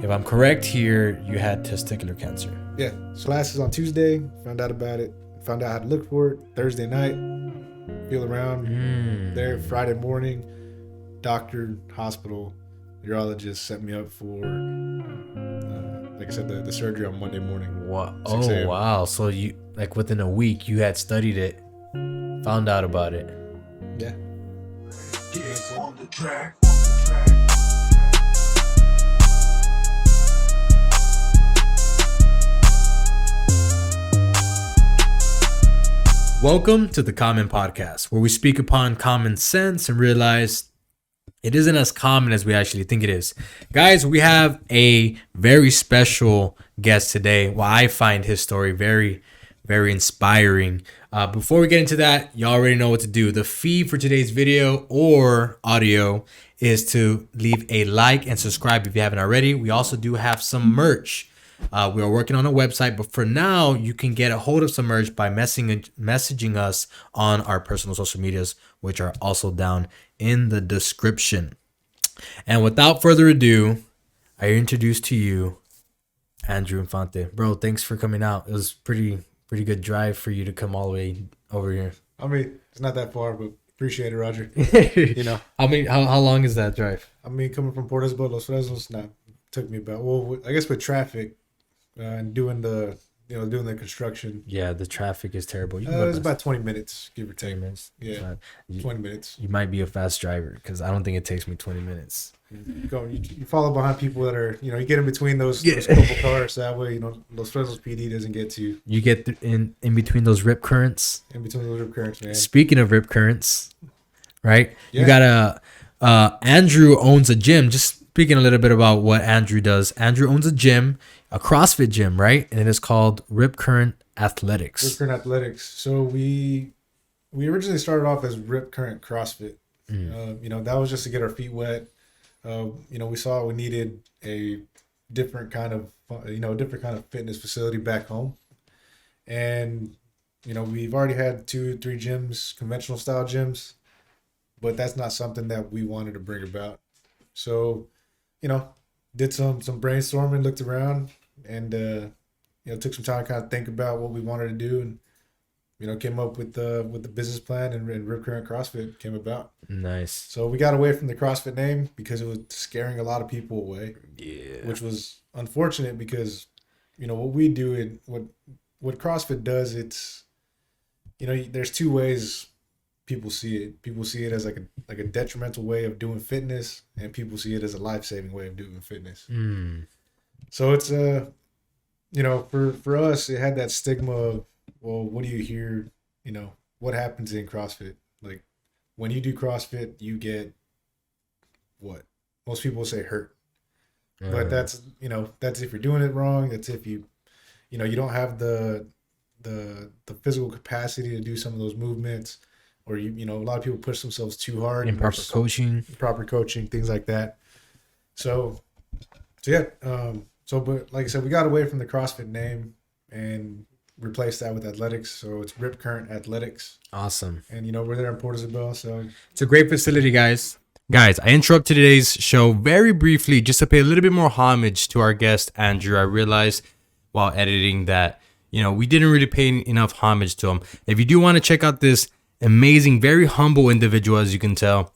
If I'm correct here, you had testicular cancer. Yeah. So classes on Tuesday. Found out about it. Found out how to look for it. Thursday night. Feel around there. Friday morning. Doctor, hospital, urologist set me up for, like I said, the surgery on Monday morning. Wow. Oh, wow. So you, like within a week, you had studied it, found out about it. Yeah. Get on the track. Welcome to the Common Podcast, where we speak upon common sense and realize it isn't as common as we actually think it is. Guys, we have a very special guest today. Well, I find his story very, very inspiring. Before we get into that, you already know what to do. The fee for today's video or audio is to leave a like and subscribe if you haven't already. We also do have some merch. We are working on a website, but for now, you can get a hold of some merch by messaging us on our personal social medias, which are also down in the description. And without further ado, I introduce to you Andrew Infante. Bro, thanks for coming out. It was pretty good drive for you to come all the way over here. I mean, it's not that far, but appreciate it, Roger. You know, how long is that drive? I mean, coming from Port Isabel, Los Fresnos, took me about, well, I guess with traffic and doing the construction. Yeah, the traffic is terrible. It was about 20 minutes, give or take. 20 minutes. Yeah, 20 minutes. You might be a fast driver because I don't think it takes me 20 minutes. You follow behind people that are, you get in between those couple cars. That way, Los Fresnos PD doesn't get to you. You get in between those rip currents. In between those rip currents, man. Speaking of rip currents, right? Yeah. You got Andrew owns a gym. Just speaking a little bit about what Andrew does. Andrew owns a gym, a CrossFit gym, right? And it is called Ripcurrent Athletics. Ripcurrent Athletics. So we originally started off as Ripcurrent CrossFit. That was just to get our feet wet. We saw we needed a different kind of fitness facility back home. And, we've already had 2-3 gyms, conventional style gyms, but that's not something that we wanted to bring about. So, did some brainstorming, looked around, and took some time to kind of think about what we wanted to do, and came up with the business plan, and Ripcurrent CrossFit came about. Nice. So we got away from the CrossFit name because it was scaring a lot of people away. Yeah. Which was unfortunate because, what we do and what CrossFit does, it's, there's two ways people see it. People see it as like a detrimental way of doing fitness, and people see it as a life-saving way of doing fitness. So it's for us, it had that stigma of, well, what do you hear? What happens in CrossFit? Like, when you do CrossFit, you get what? Most people say hurt. But that's if you're doing it wrong. That's if you don't have the physical capacity to do some of those movements, or a lot of people push themselves too hard. Improper coaching, things like that. So yeah. But like I said, we got away from the CrossFit name and replaced that with athletics. So it's Ripcurrent Athletics. Awesome. And we're there in Port Isabel, so it's a great facility, guys. Guys, I interrupt today's show very briefly just to pay a little bit more homage to our guest, Andrew. I realized while editing that, we didn't really pay enough homage to him. If you do want to check out this amazing, very humble individual, as you can tell,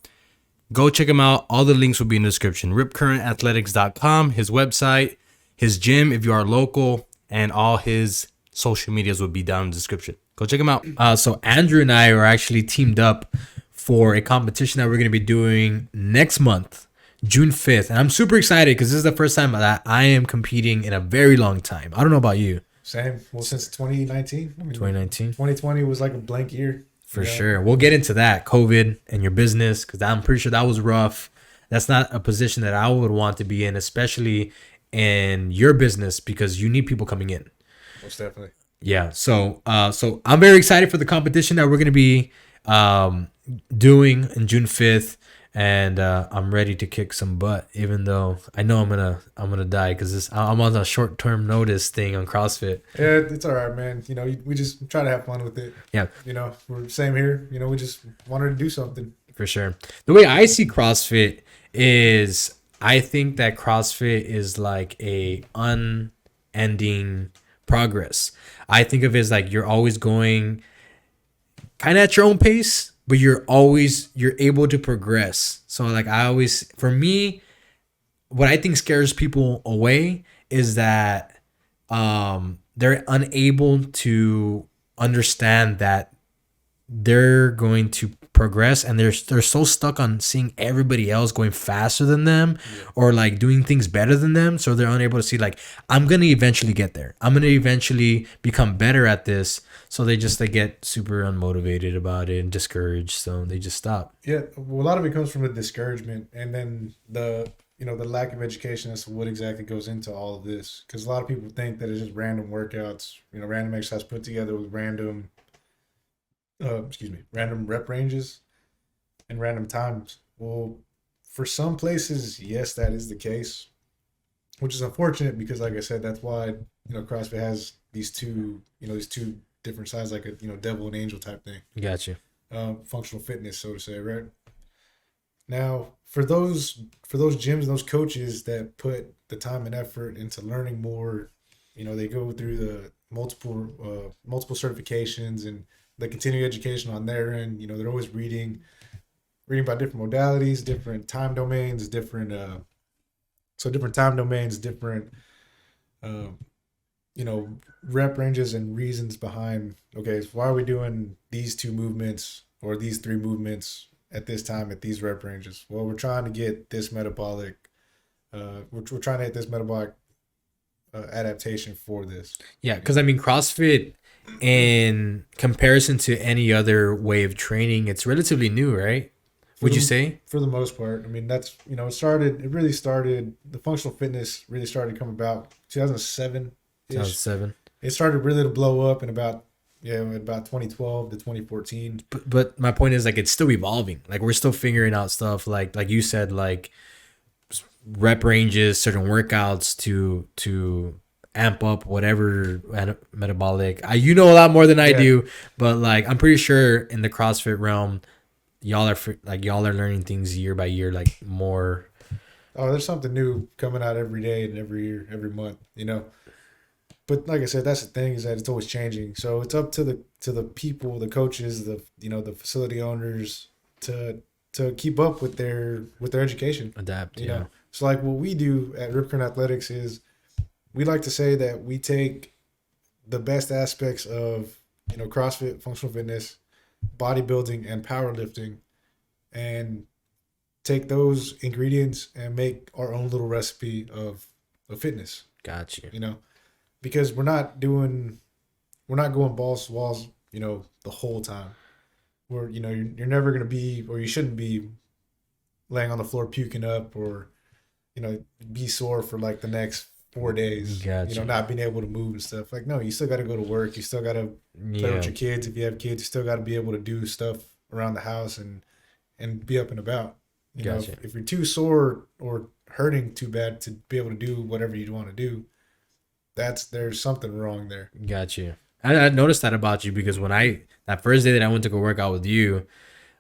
go check him out. All the links will be in the description. ripcurrentathletics.com, his website, his gym if you are local, and all his social medias will be down in the description. Go check him out. So Andrew and I are actually teamed up for a competition that we're going to be doing next month, June 5th. And I'm super excited because this is the first time that I am competing in a very long time. I don't know about you. Same. Well, since 2019. 2019. 2020 was like a blank year. For sure. We'll get into that, COVID and your business, because I'm pretty sure that was rough. That's not a position that I would want to be in, especially in your business, because you need people coming in. Most definitely. Yeah. So I'm very excited for the competition that we're going to be doing in June 5th. And I'm ready to kick some butt, even though I know I'm gonna die because I'm on a short-term notice thing on CrossFit. Yeah, it's all right, man. We just try to have fun with it. Yeah. We're same here. We just wanted to do something. For sure. The way I see CrossFit is I think that CrossFit is like a unending progress. I think of it as like you're always going kind of at your own pace, but you're able to progress. So like I always, for me, what I think scares people away is that they're unable to understand that they're going to progress, and they're so stuck on seeing everybody else going faster than them or like doing things better than them, so they're unable to see like I'm gonna eventually get there, I'm gonna eventually become better at this. So they get super unmotivated about it and discouraged, so they just stop. Yeah, well, a lot of it comes from the discouragement, and then the the lack of education as to what exactly goes into all of this. Because a lot of people think that it's just random workouts, random exercise put together with random random rep ranges and random times. Well, for some places, yes, that is the case, which is unfortunate because, like I said, that's why CrossFit has these two different sides, like a devil and angel type thing. Gotcha. Functional fitness, so to say, right? Now, for those gyms and those coaches that put the time and effort into learning more, they go through the multiple certifications and the continuing education on their end. They're always reading about different modalities, different time domains, different time domains, different rep ranges and reasons behind, okay, so why are we doing these two movements or these three movements at this time at these rep ranges? Well, we're trying to get this metabolic we're trying to hit this metabolic adaptation for this. Yeah, because I mean CrossFit, in comparison to any other way of training, it's relatively new, right? Would you say? For the most part. I mean, that's the functional fitness really started to come about 2007. 2007. It started really to blow up in about 2012 to 2014. But my point is like it's still evolving. Like we're still figuring out stuff like you said, like rep ranges, certain workouts to amp up whatever metabolic. You know a lot more than I do, but like I'm pretty sure in the CrossFit realm, y'all are learning things year by year, like more. Oh, there's something new coming out every day and every year, every month, But like I said, that's the thing, is that it's always changing. So it's up to the people, the coaches, the facility owners to keep up with their education. Adapt, So like what we do at Rip Current Athletics is we like to say that we take the best aspects of CrossFit, functional fitness, bodybuilding, and powerlifting, and take those ingredients and make our own little recipe of fitness. Got you. Because we're not going balls to walls, the whole time. You're never gonna be, or you shouldn't be, laying on the floor puking up, or be sore for like the next 4 days. Gotcha. Not being able to move and stuff. Like, no, you still got to go to work. You still got to play with your kids. If you have kids, you still got to be able to do stuff around the house and be up and about. Gotcha. If you're too sore or hurting too bad to be able to do whatever you want to do, there's something wrong there. Got you. I noticed that about you because when that first day that I went to go work out with you,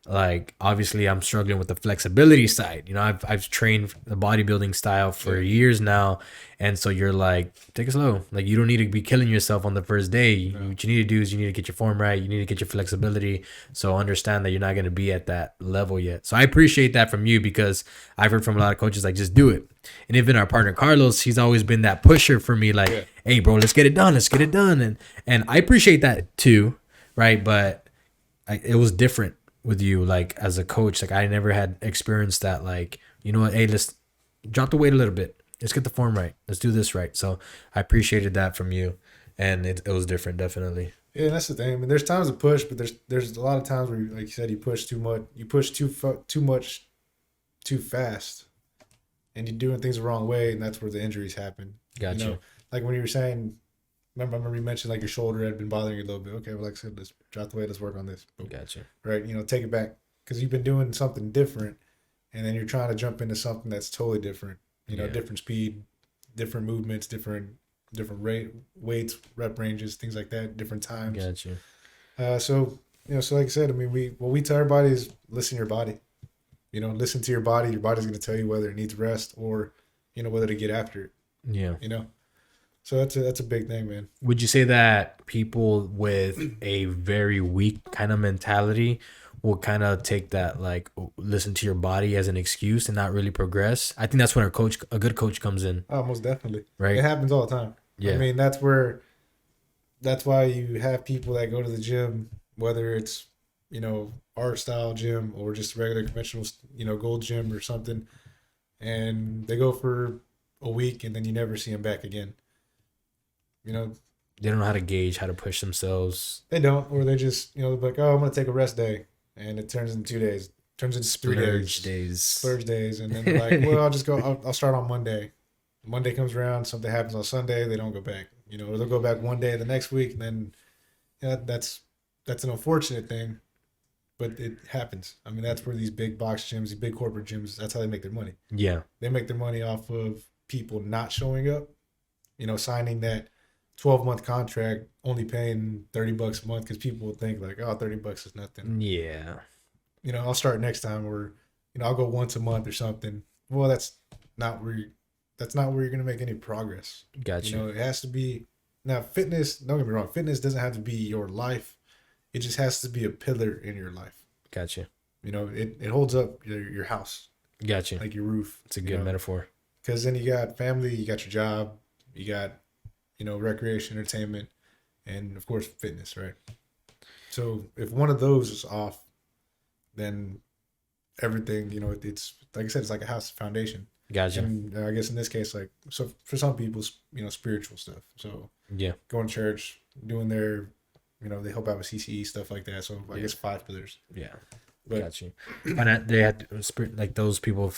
like obviously I'm struggling with the flexibility side. I've trained the bodybuilding style for years now, and so you're like, take it slow. Like you don't need to be killing yourself on the first day. No. What you need to do is you need to get your form right. You need to get your flexibility. So understand that you're not going to be at that level yet. So I appreciate that from you, because I've heard from a lot of coaches like, just do it. And even our partner Carlos, he's always been that pusher for me. Like, hey bro, let's get it done. Let's get it done. And I appreciate that too, right? But it was different with you, like as a coach. Like I never had experienced that. Like, you know what? Hey, let's drop the weight a little bit. Let's get the form right. Let's do this right. So I appreciated that from you, and it was different, definitely. Yeah, that's the thing. I mean, there's times to push, but there's a lot of times where, like you said, you push too much. You push too much, too fast, and you're doing things the wrong way, and that's where the injuries happen. Gotcha. Like when you were saying, remember you mentioned like your shoulder had been bothering you a little bit. Okay, well, like I said, let's drop the weight. Let's work on this. Gotcha. Right, take it back, because you've been doing something different, and then you're trying to jump into something that's totally different. Different speed, different movements, different weights, rep ranges, things like that, different times. Gotcha. So like I said, I mean, what we tell everybody is listen to your body. You know, listen to your body. Your body's going to tell you whether it needs rest or, you know, whether to get after it. Yeah. You know, so that's a big thing, man. Would you say that people with a very weak kind of mentality will kind of take that, like, listen to your body as an excuse and not really progress? I think that's when a good coach comes in. Oh, most definitely. Right. It happens all the time. Yeah. I mean, that's why you have people that go to the gym, whether it's, you know, art style gym or just regular conventional, you know, gold gym or something. And they go for a week and then you never see them back again. You know, They don't know how to gauge, how to push themselves. they don't, or they just, you know, they're like, oh, I'm going to take a rest day. And it turns into 2 days, turns into 3 Splurge days, days. splurge days. And then they're like, well, I'll just go, I'll start on Monday. Monday comes around, something happens on Sunday, they don't go back, you know, or they'll go back one day the next week. And then, yeah, that's an unfortunate thing, but it happens. I mean, that's where these big box gyms, these big corporate gyms, that's how they make their money. Yeah. They make their money off of people not showing up, you know, signing that 12-month contract, only paying $30 a month because people will think like, oh, $30 is nothing. Yeah. You know, I'll start next time, or, you know, I'll go once a month or something. Well, that's not where you're going to make any progress. Gotcha. You know, it has to be, now fitness, don't get me wrong, fitness doesn't have to be your life. It just has to be a pillar in your life. Gotcha. You know, it holds up your house, Gotcha. like your roof. It's a good metaphor. Because then you got family, you got your job, you got, you know, recreation, entertainment, and of course fitness, right? So if one of those is off, then everything, you know, it's like I said, it's like a house foundation. Gotcha. And I guess in this case, like, so for some people, you know, spiritual stuff. So Yeah. going to church, doing their, you know, they help out with CCE, stuff like that. So I guess 5 pillars. Yeah. But Gotcha. And they had like those people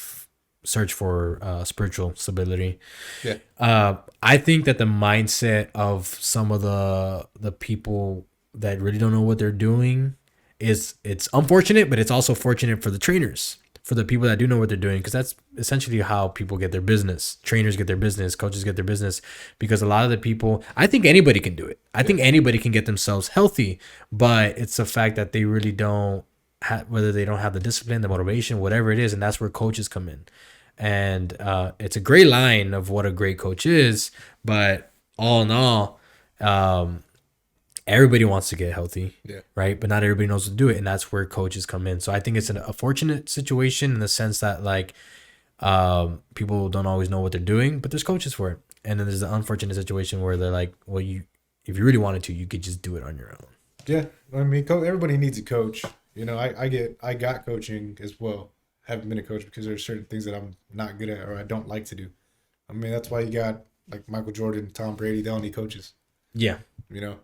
search for spiritual stability. yeah, I think that the mindset of some of the people that really don't know what they're doing it's unfortunate, but it's also fortunate for the trainers, for the people that do know what they're doing, because that's essentially how people get their business. Trainers get their business, coaches get their business, because a lot of the people, I think anybody can do it. I think anybody can get themselves healthy, but it's the fact that they really don't have, whether they don't have the discipline, the motivation, whatever it is, and that's where coaches come in. And it's a great line of what a great coach is, but all in all, everybody wants to get healthy, right? But not everybody knows to do it, and that's where coaches come in. So I think it's a fortunate situation in the sense that, like, people don't always know what they're doing, but there's coaches for it. And then there's the unfortunate situation where they're like, well, if you really wanted to, you could just do it on your own. Yeah, I mean, everybody needs a coach. You know, I got coaching as well. Haven't been a coach because there's certain things that I'm not good at or I don't like to do. I mean, that's why you got like Michael Jordan, Tom Brady. They all need coaches. Yeah, You know,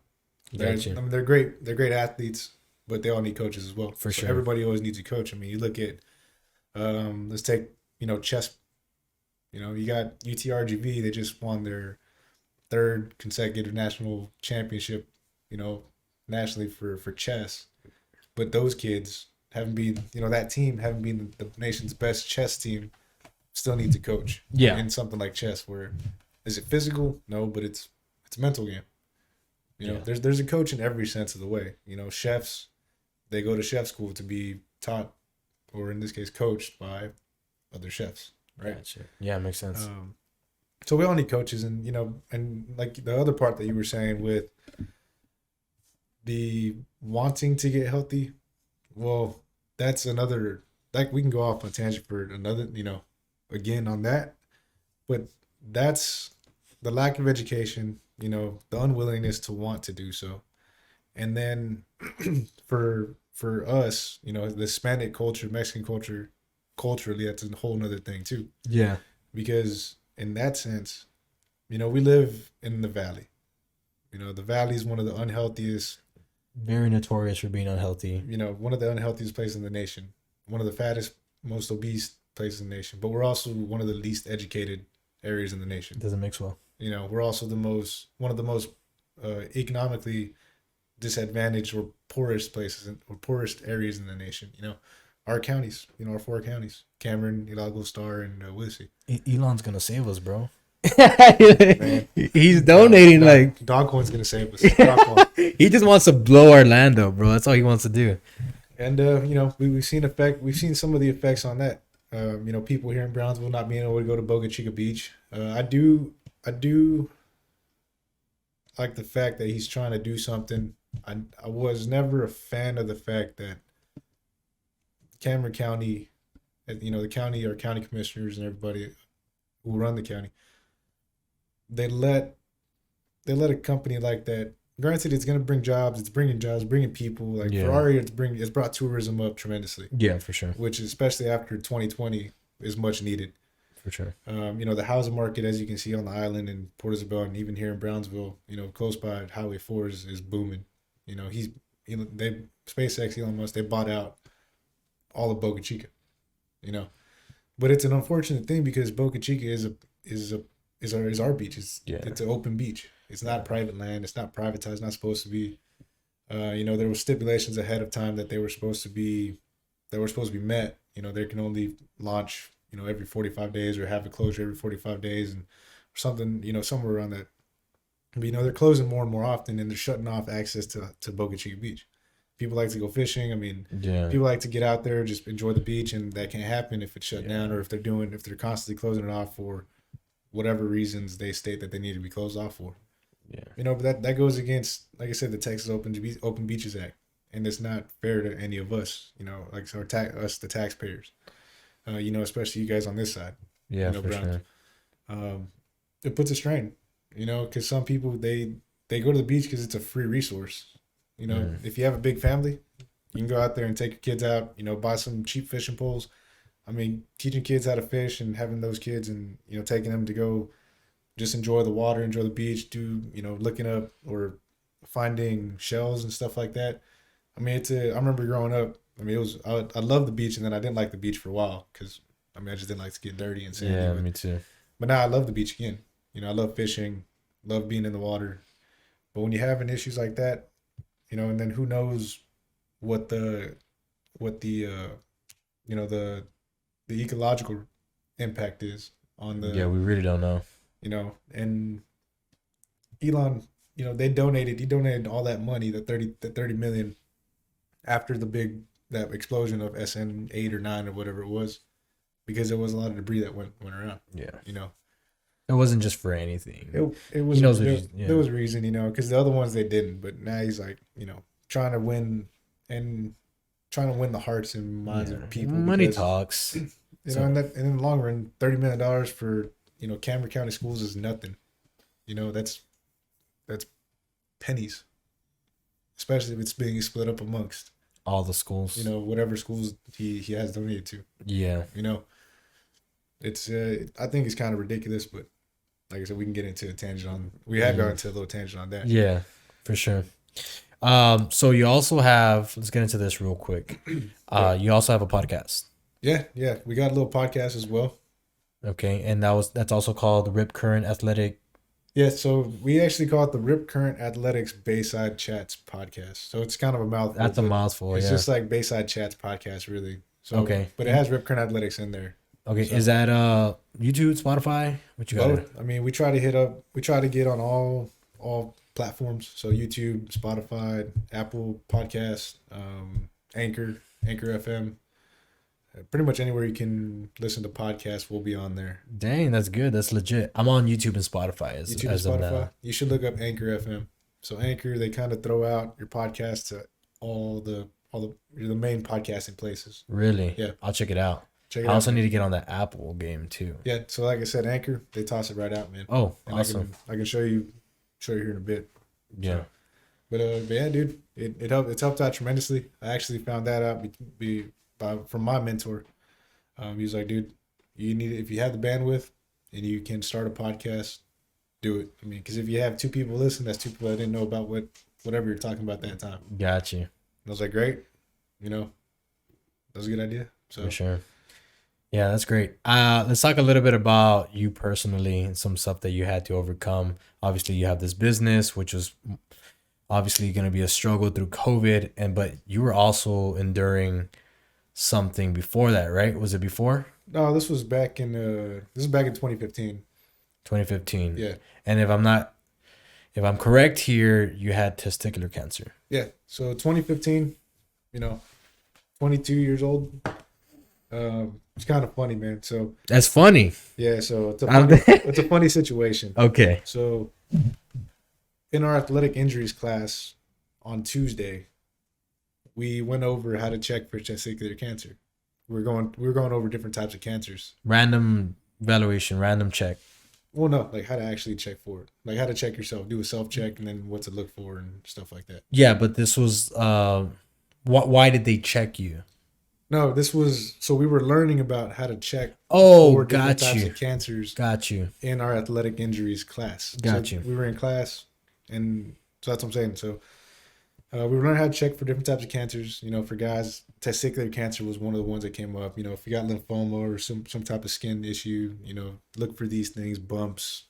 Gotcha. I mean, they're great. They're great athletes, but they all need coaches as well. For So sure. everybody always needs a coach. I mean, you look at, let's take, you know, chess. You know, you got UTRGV. They just won their 3rd consecutive national championship, you know, nationally for chess. But those kids haven't been, you know, that team haven't been the nation's best chess team. Still needs a coach. Yeah. In something like chess, where is it physical? No, but it's a mental game. You know, Yeah. there's a coach in every sense of the way. You know, chefs, they go to chef school to be taught, or in this case, coached by other chefs, right? Gotcha. Yeah, makes sense. So we all need coaches, and you know, and like the other part that you were saying with the wanting to get healthy, well, that's another, like, we can go off on a tangent for another, you know, again on that, but that's the lack of education, you know, the unwillingness to want to do so. And then for us, you know, the Hispanic culture, Mexican culture, culturally, that's a whole nother thing too. Yeah. Because in that sense, you know, we live in the valley. You know, the valley is one of the unhealthiest, Very notorious for being unhealthy. you know, one of the unhealthiest places in the nation, one of the fattest, most obese places in the nation, but we're also one of the least educated areas in the nation. It doesn't mix well. You know, we're also one of the most economically disadvantaged or poorest places or poorest areas in the nation. You know, our counties, you know, our 4 counties, Cameron, Hidalgo, Star, and Willacy. Elon's gonna save us, bro. He's donating like Dogcoin's gonna save us. Dogcoin. he just wants to blow our land up, bro. That's all he wants to do. And we've seen some of the effects on that. People here in Brownsville not being able to go to Boca Chica Beach. I do like the fact that he's trying to do something. I was never a fan of the fact that Cameron County, the county or county commissioners and everybody who run the county, they let a company like that. Granted, it's gonna bring jobs. It's bringing jobs, bringing people. Like Yeah. Ferrari, it's brought tourism up tremendously. Yeah, for sure. Which, especially after 2020, is much needed. For sure. The housing market, as you can see on the island in Port Isabel and even here in Brownsville, close by Highway 4 is booming. SpaceX, Elon Musk, they bought out all of Boca Chica. But it's an unfortunate thing because Boca Chica is our beach. It's an open beach. It's not private land. It's not privatized. It's not supposed to be. There were stipulations ahead of time that were supposed to be met. They can only launch every 45 days or have a closure every 45 days and something somewhere around that. But they're closing more and more often, and they're shutting off access to Boca Chica Beach. People like to go fishing. People like to get out there, just enjoy the beach, and that can't happen if it's shut down or if they're constantly closing it off for whatever reasons they state that they need to be closed off for. Yeah. But that goes against, like I said, the Texas Open Beaches Act, and it's not fair to any of us. Us the taxpayers. Especially you guys on this side. Yeah, for sure. It puts a strain. Because some people they go to the beach because it's a free resource. If you have a big family, you can go out there and take your kids out. Buy some cheap fishing poles. Teaching kids how to fish and having those kids and taking them to go just enjoy the water, enjoy the beach, do looking up or finding shells and stuff like that. I remember growing up. I loved the beach, and then I didn't like the beach for a while because I just didn't like to get dirty and sandy. Yeah, me too. But now I love the beach again. I love fishing, love being in the water. But when you're having issues like that, and then who knows what the ecological impact is on the. Yeah, we really don't know. And Elon, he donated all that money, the 30 million after that explosion of SN8 or 9 or whatever it was, because there was a lot of debris that went around. Yeah. It wasn't just for anything. It was. There was a reason, because the other ones they didn't. But now he's like, trying to win the hearts and minds of people. Money talks. And in the long run, $30 million for Cameron County schools is nothing. That's pennies, especially if it's being split up amongst all the schools. Whatever schools he has donated to. Yeah. It's I think it's kind of ridiculous, but like I said, we can get into a tangent on. We have gone into a little tangent on that. Yeah, for sure. So you also have. Let's get into this real quick. You also have a podcast. Yeah, we got a little podcast as well. Okay, and that's also called the Rip Current Athletic. Yeah, so we actually call it the Rip Current Athletics Bayside Chats podcast. So it's kind of a mouthful. That's a mouthful. It's just like Bayside Chats podcast, really. So, okay, but it has Rip Current Athletics in there. Okay, so, is that YouTube, Spotify? What you got? Both. We try to get on all platforms. So YouTube, Spotify, Apple Podcast, Anchor FM. Pretty much anywhere you can listen to podcasts, we'll be on there. Dang, that's good. That's legit. I'm on YouTube and Spotify as of now. You should look up Anchor FM. So Anchor, they kind of throw out your podcast to all the main podcasting places. Really? Yeah. I'll check it out. I also need to get on that Apple game too. Yeah. So like I said, Anchor, they toss it right out, man. Oh, and awesome. I can show you here in a bit. Yeah. So, but yeah, dude, it's helped out tremendously. I actually found that out from my mentor. He was like, dude, if you have the bandwidth and you can start a podcast, do it. Because if you have 2 people listen, that's 2 people that didn't know about whatever you're talking about that time. Got you. And I was like, great. That was a good idea. So for sure. Yeah, that's great. Let's talk a little bit about you personally and some stuff that you had to overcome. Obviously, you have this business, which was obviously going to be a struggle through COVID, but you were also enduring something before that, right? Was it before? No, this was back in 2015. 2015. Yeah. And if I'm correct here, you had testicular cancer. Yeah. So 2015, 22 years old. It's kind of funny, man. So That's funny. yeah, so I'm- it's a funny situation. Okay. So in our athletic injuries class on Tuesday, we went over how to check for testicular cancer. We were going over different types of cancers. Random evaluation, random check. Well, no, like how to actually check for it, like how to check yourself, do a self check, and then what to look for and stuff like that. Yeah, but this was why did they check you? No, this was so we were learning about how to check Oh, for different got types you. of cancers Got you. in our athletic injuries class. Got So you. we were in class, and so that's what I'm saying. So we learned how to check for different types of cancers. You know, for guys, testicular cancer was one of the ones that came up. You know, if you got lymphoma or some type of skin issue, you know, look for these things: bumps,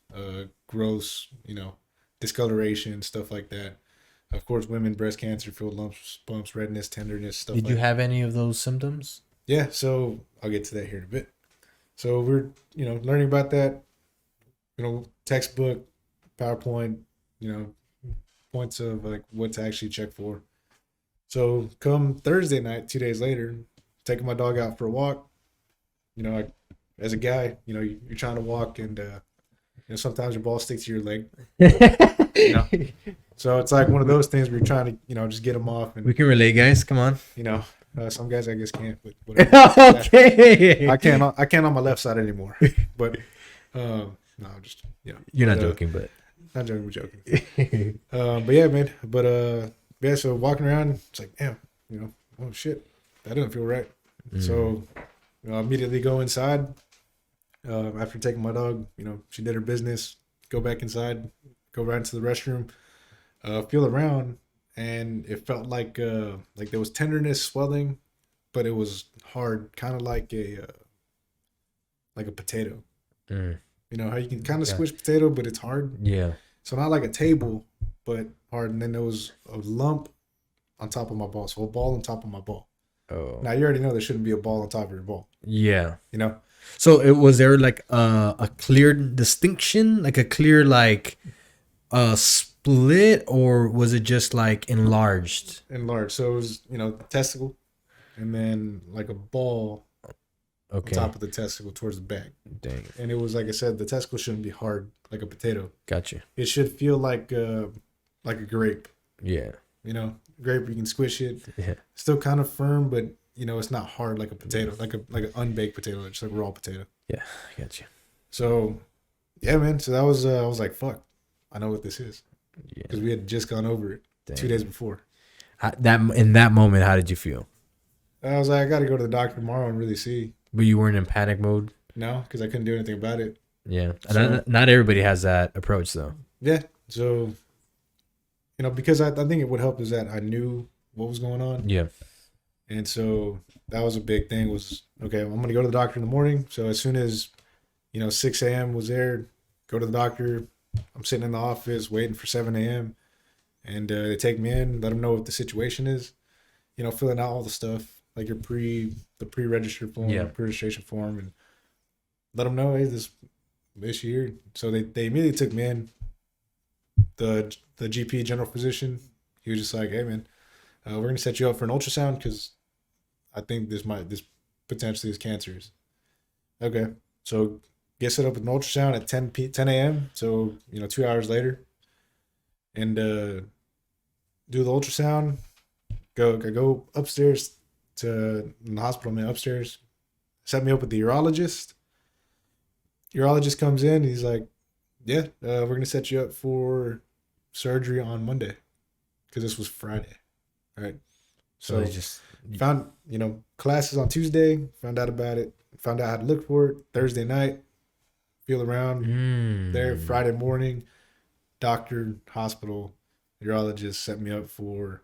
growths, you know, discoloration, stuff like that. Of course, women, breast cancer, filled lumps, bumps, redness, tenderness, stuff. Did like you that. have any of those symptoms? Yeah, so I'll get to that here in a bit. So we're, you know, learning about that, you know, textbook, PowerPoint, you know, points of like what to actually check for. So come Thursday night, 2 days later, taking my dog out for a walk, you know, as a guy, you know, you're trying to walk and, you know, sometimes your ball sticks to your leg. You know? So it's like one of those things where you're trying to, you know, just get them off. And, We can relate, guys. Come on. you know, some guys I guess can't, but whatever. Okay. I can't on my left side anymore. But no, I'm just You're not But, joking, but not joking, but joking. But yeah, man. But yeah, so walking around, it's like, damn, you know, oh shit, that doesn't feel right. So you know, immediately go inside. After taking my dog, you know, she did her business. Go back inside. Go right into the restroom. Feel around, and it felt like there was tenderness, swelling, but it was hard, kind of like a potato. Mm. You know how you can kind of Yeah. squish potato, but it's hard. Yeah. So not like a table, but hard. And then there was a lump on top of my ball, so a ball on top of my ball. Oh. Now you already know there shouldn't be a ball on top of your ball. Yeah. You know, So it was there like a clear distinction, like a clear like split, or was it just like enlarged? enlarged. So it was the testicle, and then like a ball Okay. on top of the testicle towards the back. Dang. And it was like I said, the testicle shouldn't be hard like a potato. Got you. It should feel like a grape. Yeah. You know, grape you can squish it. Yeah. Still kind of firm, but it's not hard like a potato, like an unbaked potato, just like a raw potato. Yeah. I got you. So, yeah, man. So that was I was like, fuck, I know what this is, Yeah. because we had just gone over it Dang. 2 days before. That in that moment, how did you feel? I was like, I got to go to the doctor tomorrow and really see. But you weren't in panic mode. No, because I couldn't do anything about it. Yeah. So- Not everybody has that approach though. Yeah. So, because I think it would help is that I knew what was going on. Yeah. And so that was a big thing was, okay, I'm going to go to the doctor in the morning. So as soon as, 6 a.m. was there, go to the doctor. I'm sitting in the office waiting for 7 a.m. And they take me in, let them know what the situation is, filling out all the stuff, like the pre-register form, Yeah. pre-registration form, and let them know, hey, this issue here. So they immediately took me in. The GP, general physician, he was just like, hey, man, we're going to set you up for an ultrasound because I think this potentially is cancerous. Okay. So get set up with an ultrasound at 10 a.m. So, 2 hours later, and do the ultrasound, go upstairs to the hospital, man, upstairs, set me up with the urologist. Urologist comes in. He's like, yeah, we're going to set you up for surgery on Monday because this was Friday. All right. So they just Found, classes on Tuesday, found out about it, found out how to look for it Thursday night, feel around there Friday morning, doctor, hospital, urologist set me up for,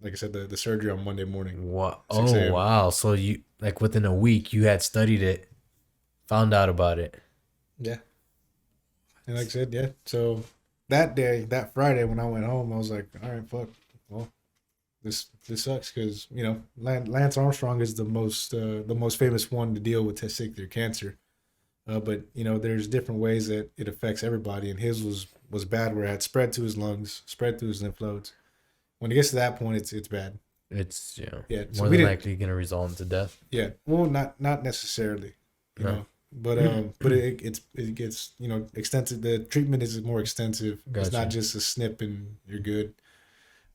like I said, the surgery on Monday morning. What? 6 Oh, a.m. wow. So you, like within a week, you had studied it, found out about it. Yeah. And like I said, yeah. So that day, that Friday when I went home, I was like, all right, fuck. Well, this sucks because, Lance Armstrong is the most famous one to deal with testicular cancer. But, there's different ways that it affects everybody. And his was bad where it had spread to his lungs, spread through his lymph nodes. When it gets to that point, it's bad. It's Yeah, so more we than didn't. likely gonna result into death. Yeah, well, not necessarily, you No. know, but it gets extensive. The treatment is more extensive. It's not Gotcha. just a snip and you're good.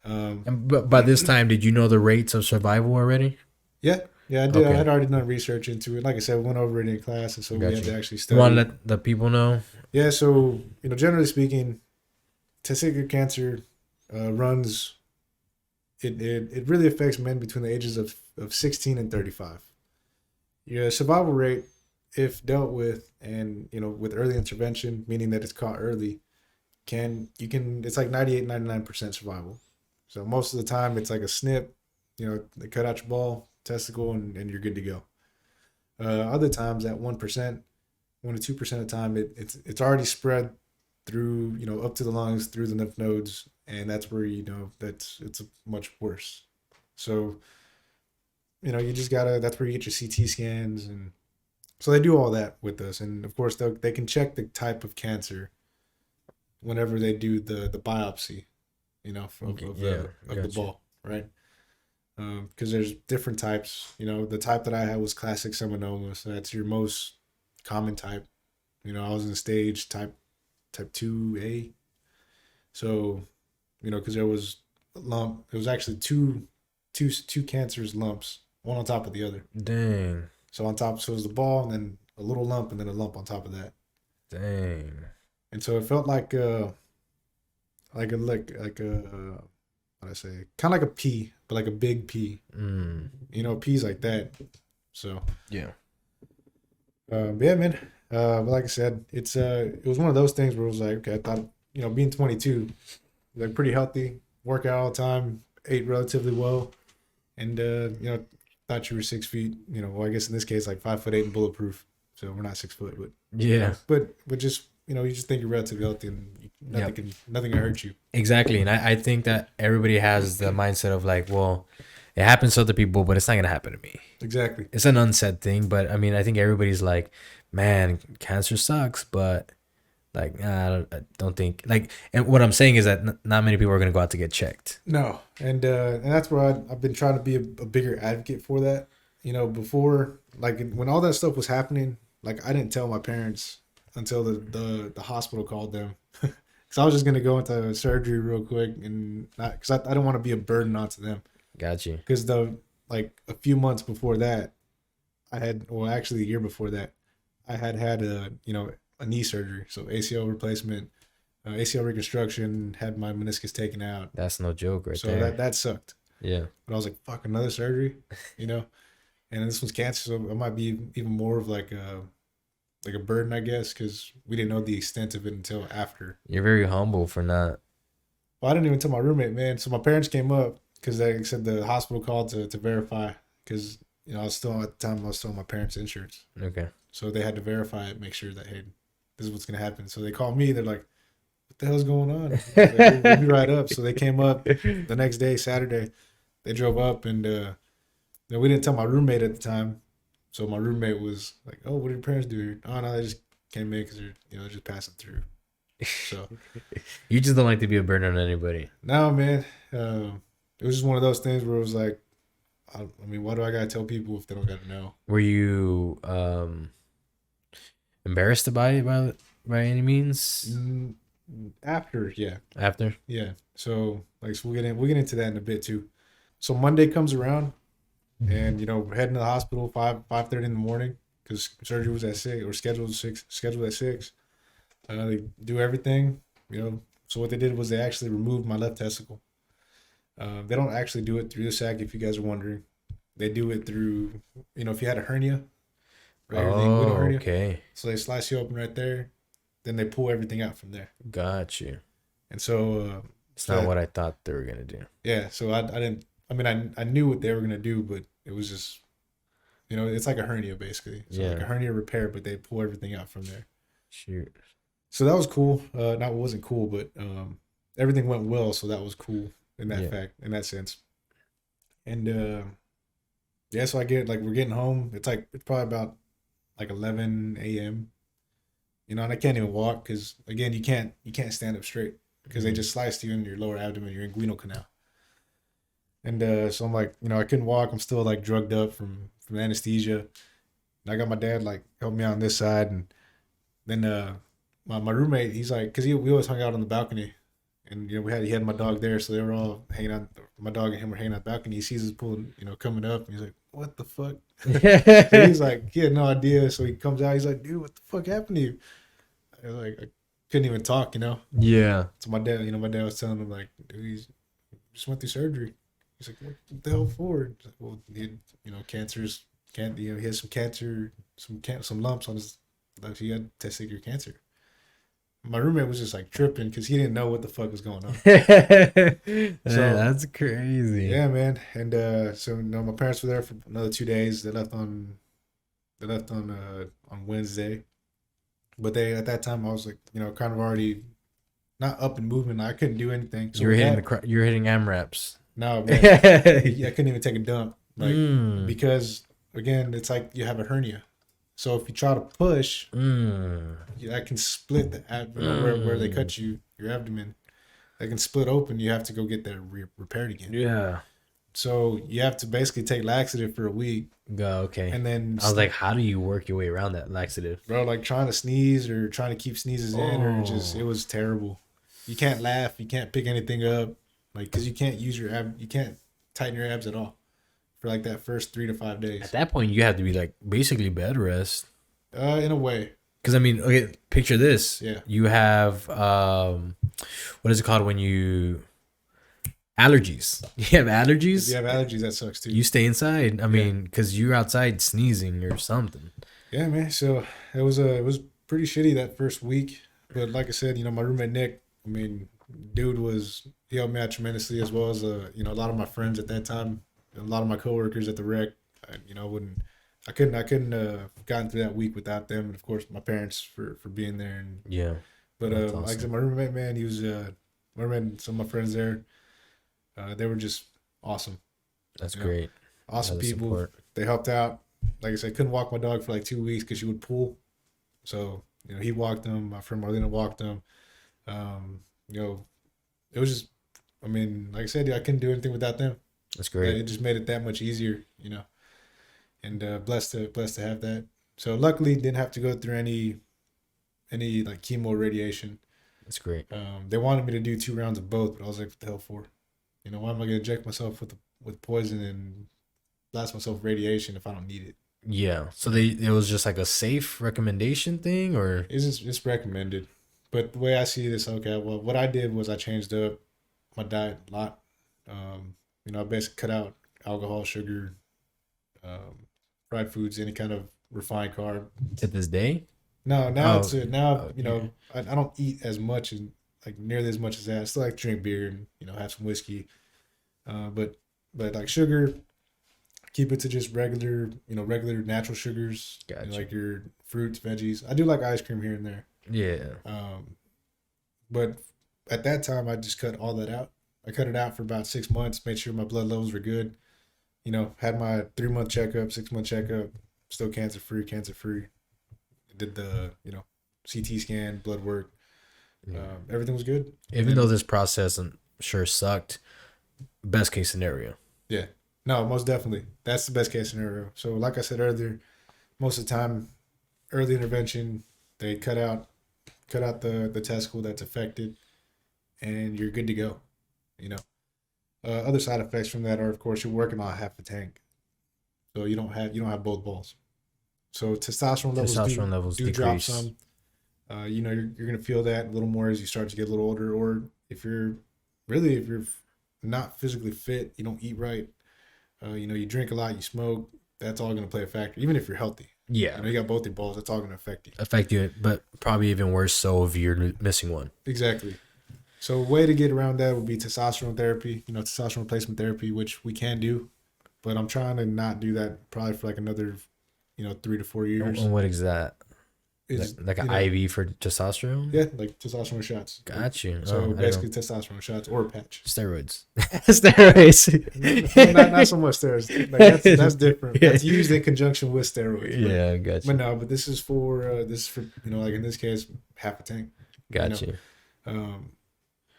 And but by this time, did you know the rates of survival already? Yeah, yeah, I did. I Okay, had already done research into it. Like I said, we went over it in class, and so we had gotcha. to actually You want to study. let the people know? Yeah, so generally speaking, testicular cancer runs. It really affects men between the ages of 16 and 35. Your survival rate, if dealt with and with early intervention, meaning that it's caught early, it's like 98, 99% survival. So most of the time it's like a snip, they cut out your ball, testicle, and you're good to go. Other times that 1%, 1 to 2% of the time it's already spread through, up to the lungs, through the lymph nodes, and that's where it's much worse. So you just gotta. That's where you get your CT scans, and so they do all that with us. And of course, they can check the type of cancer whenever they do the biopsy, Okay, of yeah, the gotcha. ball, right? Because there's different types. The type that I had was classic seminoma, so that's your most common type. I was in stage type 2A, so because there was a lump. It was actually two cancerous lumps, one on top of the other. Dang, So on top, so it was the ball, and then a little lump, and then a lump on top of that. dang. And so it felt like a what I say, kind of like a pea, but like a big pea. Mm, Peas like that. So yeah. yeah, man. But like I said, it was one of those things where it was like, okay, I thought being 22, like pretty healthy, work out all the time, ate relatively well, and thought you were 6 feet. Well, I guess in this case like 5'8" and bulletproof. So we're not 6 foot, but Yeah. but just you just think you're relatively healthy and Yep. nothing can hurt you. Exactly. And I think that everybody has the mindset of like, well, it happens to other people, but it's not gonna happen to me. Exactly. It's an unsaid thing, but I mean, I think everybody's like, man, cancer sucks, but like, I don't think like. And what I'm saying is that not many people are gonna go out to get checked. No, and that's where I've been trying to be a bigger advocate for that. Before, like when all that stuff was happening, like I didn't tell my parents until the hospital called them, because I was just gonna go into surgery real quick, and because I don't want to be a burden onto them. Got you. Because like a few months before that, well actually a year before that, I had a knee surgery, so ACL replacement, ACL reconstruction, had my meniscus taken out. That's no joke, right So there. that sucked. Yeah. But I was like, fuck, another surgery, you know. And this was cancer, so it might be even more of like a burden, I guess, because we didn't know the extent of it until after. You're very humble for not. Well, I didn't even tell my roommate, man. So my parents came up because they said the hospital called to verify, because I was still at the time I was still on my parents' insurance, Okay. so they had to verify it, make sure that hey, this is what's gonna happen. So they called me. They're like, "What the hell's going on?" Like, we'll be right up. So they came up the next day, Saturday. They drove up, and we didn't tell my roommate at the time. So my roommate was like, "Oh, what did your parents do here?" "Oh no, they just came in because they're just passing through." So You just don't like to be a burden on anybody. no, man, it was just one of those things where it was like, I mean, why do I gotta tell people if they don't gotta know? Were you embarrassed by it by any means? Mm, After, yeah, After? yeah. So like, so we'll get into that in a bit too. So Monday comes around, and we're heading to the hospital 5:30 in the morning because surgery was at 6, or scheduled at 6. They do everything, So what they did was they actually removed my left testicle. They don't actually do it through the sac, if you guys are wondering. They do it through, if you had a hernia, right? Or the inguinal Oh, hernia. okay. So they slice you open right there, then they pull everything out from there. Got you. And so, It's not what I thought they were gonna do. yeah. So I didn't. I mean, I knew what they were gonna do, but it was just, it's like a hernia basically. So like Yeah. a hernia repair, but they pull everything out from there. Shoot. So that was cool. Not it wasn't cool, but everything went well, so that was cool in that sense. And yeah, so we're getting home. It's probably about like 11 a.m. And I can't even walk because again you can't stand up straight because they just sliced you in your lower abdomen, your inguinal canal. And so I'm like, I couldn't walk. I'm still like drugged up from anesthesia. And I got my dad like help me out on this side, and then my roommate, he's like, cause we always hung out on the balcony, and he had my dog there, so they were all hanging out. My dog and him were hanging out the balcony. He sees us pulling, coming up, and he's like, "What the fuck?" So he's like, he had no idea. So he comes out. He's like, "Dude, what the fuck happened to you?" I was like, I couldn't even talk, Yeah. So my dad, my dad was telling him like, "Dude, he just went through surgery." He's like, "What the hell for?" He's like, well, he had, cancers. He has some cancer, some lumps on his. Like he had testicular cancer. My roommate was just like tripping because he didn't know what the fuck was going on. That's crazy. Yeah, man. And so my parents were there for another 2 days. They left on Wednesday, but at that time I was like, kind of already not up and moving. I couldn't do anything. So You were hitting AMRAPs. No, man. I couldn't even take a dump, because again, it's like you have a hernia. So if you try to push, that can split the where they cut your abdomen. They can split open. You have to go get that repaired again. Yeah. So you have to basically take laxative for a week. Okay. And then I was like, how do you work your way around that laxative? Bro, like trying to sneeze or trying to keep sneezes in, or it was terrible. You can't laugh. You can't pick anything up, like because you can't use you can't tighten your abs at all for like that first 3 to 5 days. At that point, you have to be like basically bed rest. In a way. Because I mean, okay, picture this. Yeah. You have what is it called when you allergies? You have allergies. If you have allergies, that sucks too. You stay inside. I mean, because you're outside sneezing or something. Yeah, man. So it was pretty shitty that first week, but like I said, my roommate Nick. I mean, dude he helped me out tremendously, as well as a lot of my friends at that time. A lot of my coworkers at the rec, I couldn't have gotten through that week without them, and of course my parents for being there. And yeah, but awesome. like I said, my roommate, man, he was my roommate, some of my friends there, they were just awesome. That's great. Awesome people. Support. They helped out. Like I said, couldn't walk my dog for like 2 weeks because she would pull. So he walked them. My friend Marlena walked them. It was just, I mean, like I said, I couldn't do anything without them. That's great. It just made it that much easier, and blessed to have that. So luckily, didn't have to go through any like chemo or radiation. That's great. They wanted me to do 2 rounds of both, but I was like, what the hell for? Why am I gonna inject myself with poison and blast myself with radiation if I don't need it? Yeah. So it was just like a safe recommendation thing, or it's recommended. But the way I see this, okay, well, what I did was I changed up my diet a lot. I basically cut out alcohol, sugar, fried foods, any kind of refined carb. To this day? No, now I don't eat as much and like nearly as much as that. I still like to drink beer and have some whiskey, but like sugar, keep it to just regular natural sugars. Gotcha. Like your fruits, veggies. I do like ice cream here and there. Yeah. But at that time, I just cut all that out. I cut it out for about 6 months, made sure my blood levels were good. Had my 3-month checkup, 6-month checkup, still cancer free. Did the, CT scan, blood work. Everything was good. Even though this process, I'm sure, sucked, best case scenario. Yeah. No, most definitely. That's the best case scenario. So like I said earlier, most of the time, early intervention, they cut out the testicle that's affected, and you're good to go. Other side effects from that are, of course, you're working on half a tank, so you don't have both balls. So testosterone levels do drop some. You're gonna feel that a little more as you start to get a little older, or if you're not physically fit, you don't eat right, you drink a lot, you smoke, that's all gonna play a factor. Even if you're healthy, yeah, you got both your balls, that's all gonna affect you, but probably even worse so if you're missing one. Exactly. So a way to get around that would be testosterone therapy, testosterone replacement therapy, which we can do, but I'm trying to not do that probably for like another 3 to 4 years. And what is that? Like an IV for testosterone? Yeah, like testosterone shots. Got you. So basically testosterone shots or a patch. Steroids. Steroids. not so much steroids. Like that's different. That's used in conjunction with steroids. Yeah, got you. But this is for like in this case, half a tank. Got you.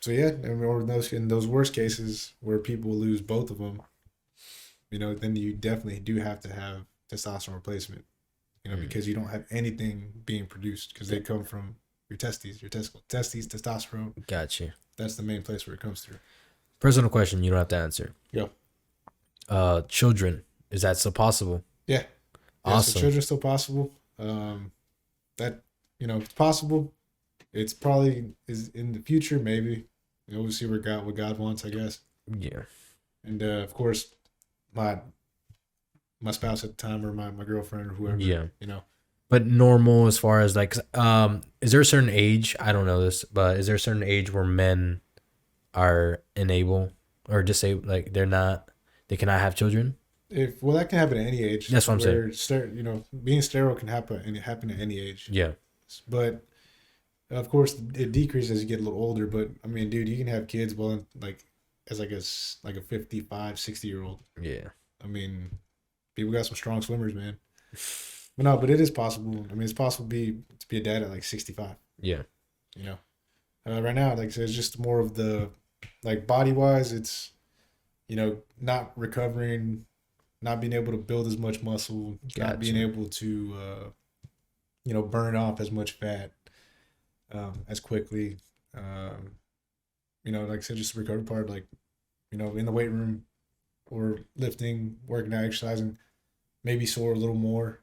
So yeah, or in those worst cases where people lose both of them, then you definitely do have to have testosterone replacement. Because you don't have anything being produced because they come from your testes, testosterone. Gotcha. That's the main place where it comes through. Personal question, you don't have to answer. Yeah. Children, is that still possible? Yeah. Awesome. So children still possible. That it's possible. It's probably is in the future, maybe. We'll see what God wants, I guess. Yeah. And of course, my spouse at the time, or my girlfriend, or whoever. Yeah. You know. But normal as far as like, is there a certain age? I don't know this, but is there a certain age where men are unable or just say like they cannot have children? That can happen at any age. That's what I'm saying. Being sterile can happen at any age. Yeah. But of course, it decreases as you get a little older. But I mean, dude, you can have kids as a 55, 60-year-old. Yeah. I mean, people got some strong swimmers, man. But no, but it is possible. I mean, it's possible to be a dad at like 65. Yeah. Right now, like I said, it's just more of the body wise. It's not recovering, not being able to build as much muscle, not being able to burn off as much fat as quickly. Like I said, just the recovery part, in the weight room or lifting, working out, exercising, maybe sore a little more.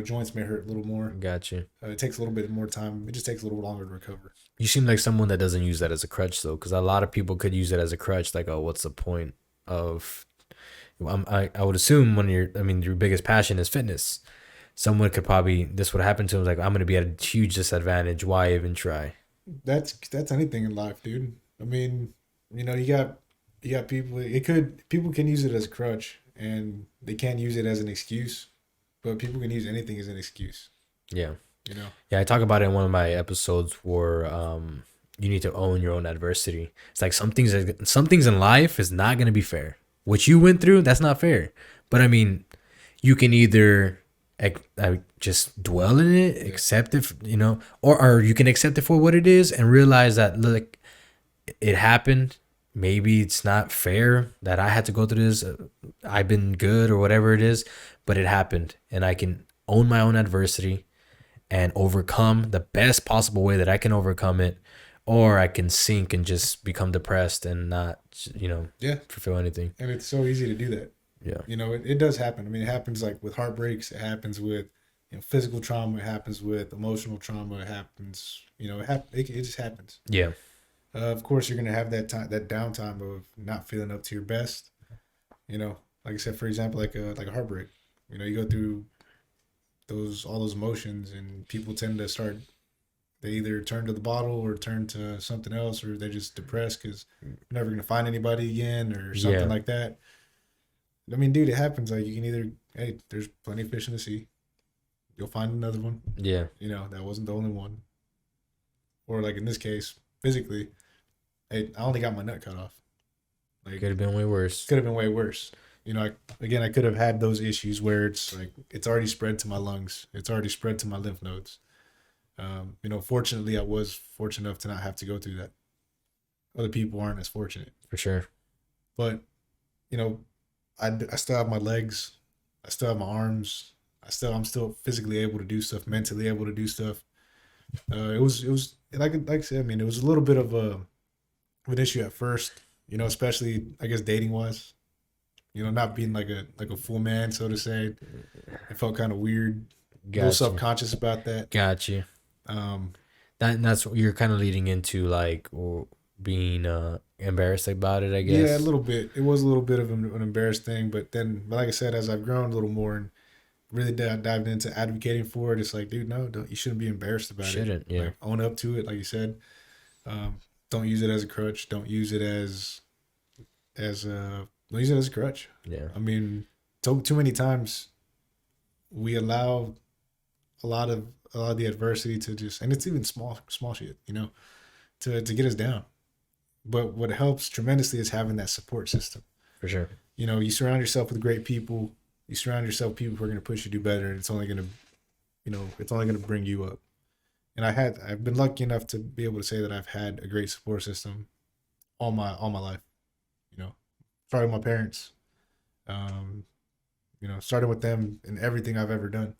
Joints may hurt a little more. Gotcha. It takes a little bit more time. It just takes a little longer to recover. You seem like someone that doesn't use that as a crutch, though, because a lot of people could use it as a crutch. Like, oh, what's the point of? I would assume your biggest passion is fitness. Someone could probably, this would happen to them, like, I'm going to be at a huge disadvantage. Why even try? That's anything in life, dude. I mean, you got people. People can use it as a crutch, and they can't use it as an excuse. But people can use anything as an excuse. Yeah. Yeah, I talk about it in one of my episodes where you need to own your own adversity. It's like some things in life is not going to be fair. What you went through, that's not fair. But I mean, you can either just dwell in it, accept it, or you can accept it for what it is and realize that, look, it happened. Maybe it's not fair that I had to go through this. I've been good or whatever it is, but it happened, and I can own my own adversity and overcome the best possible way that I can overcome it, or I can sink and just become depressed and not, fulfill anything. And it's so easy to do that. Yeah. It does happen. I mean, it happens like with heartbreaks. It happens with physical trauma. It happens with emotional trauma. It happens. It just happens. Yeah. Of course, you're gonna have that downtime of not feeling up to your best. Like I said, for example, like a heartbreak. You go through all those emotions, and people tend to start. They either turn to the bottle or turn to something else, or they're just depressed because they're never gonna find anybody again or something like that. I mean, dude, it happens. Like, you can either, hey, there's plenty of fish in the sea. You'll find another one. Yeah. That wasn't the only one. Or like in this case, physically, hey, I only got my nut cut off. Like, could have been way worse. Could have been way worse. I could have had those issues where it's like it's already spread to my lungs. It's already spread to my lymph nodes. Fortunately, I was fortunate enough to not have to go through that. Other people aren't as fortunate. For sure. But, I still have my legs. I still have my arms. I'm still physically able to do stuff, mentally able to do stuff. It was like I said, I mean, it was a little bit of an issue at first, especially I guess dating wise. Not being like a full man, so to say. It felt kind of weird. A little self-conscious about that. Got you. That's what you're kind of leading into, like, or being embarrassed about it, I guess. Yeah, a little bit. It was a little bit of an embarrassed thing, but like I said, as I've grown a little more and really dived into advocating for it, it's like, dude, no, you shouldn't be embarrassed about it. Shouldn't, yeah. Like, own up to it, like you said. Don't use it as a crutch. Don't use it as don't use it as a crutch. Yeah. I mean, too many times we allow a lot of the adversity to just, and it's even small shit, to get us down. But what helps tremendously is having that support system. For sure. You surround yourself with great people. You surround yourself with people who are going to push you to do better, and it's only going to bring you up. And I've been lucky enough to be able to say that I've had a great support system, all my life. You know, starting with my parents. Starting with them in everything I've ever done.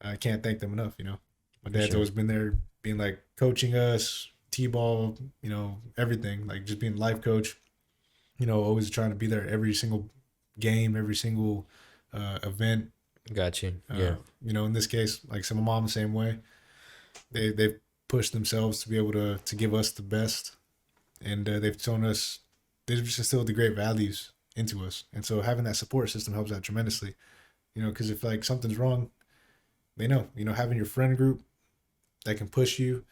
I can't thank them enough. My dad's sure. always been there, being like coaching us, t-ball, everything, like just being life coach. Always trying to be there every single game, every single event. Got you. Yeah. In this case, like my mom, the same way. They've pushed themselves to be able to give us the best, and they've shown us, they've just instilled the great values into us, and so having that support system helps out tremendously. Because if like something's wrong, they know. Having your friend group that can push you,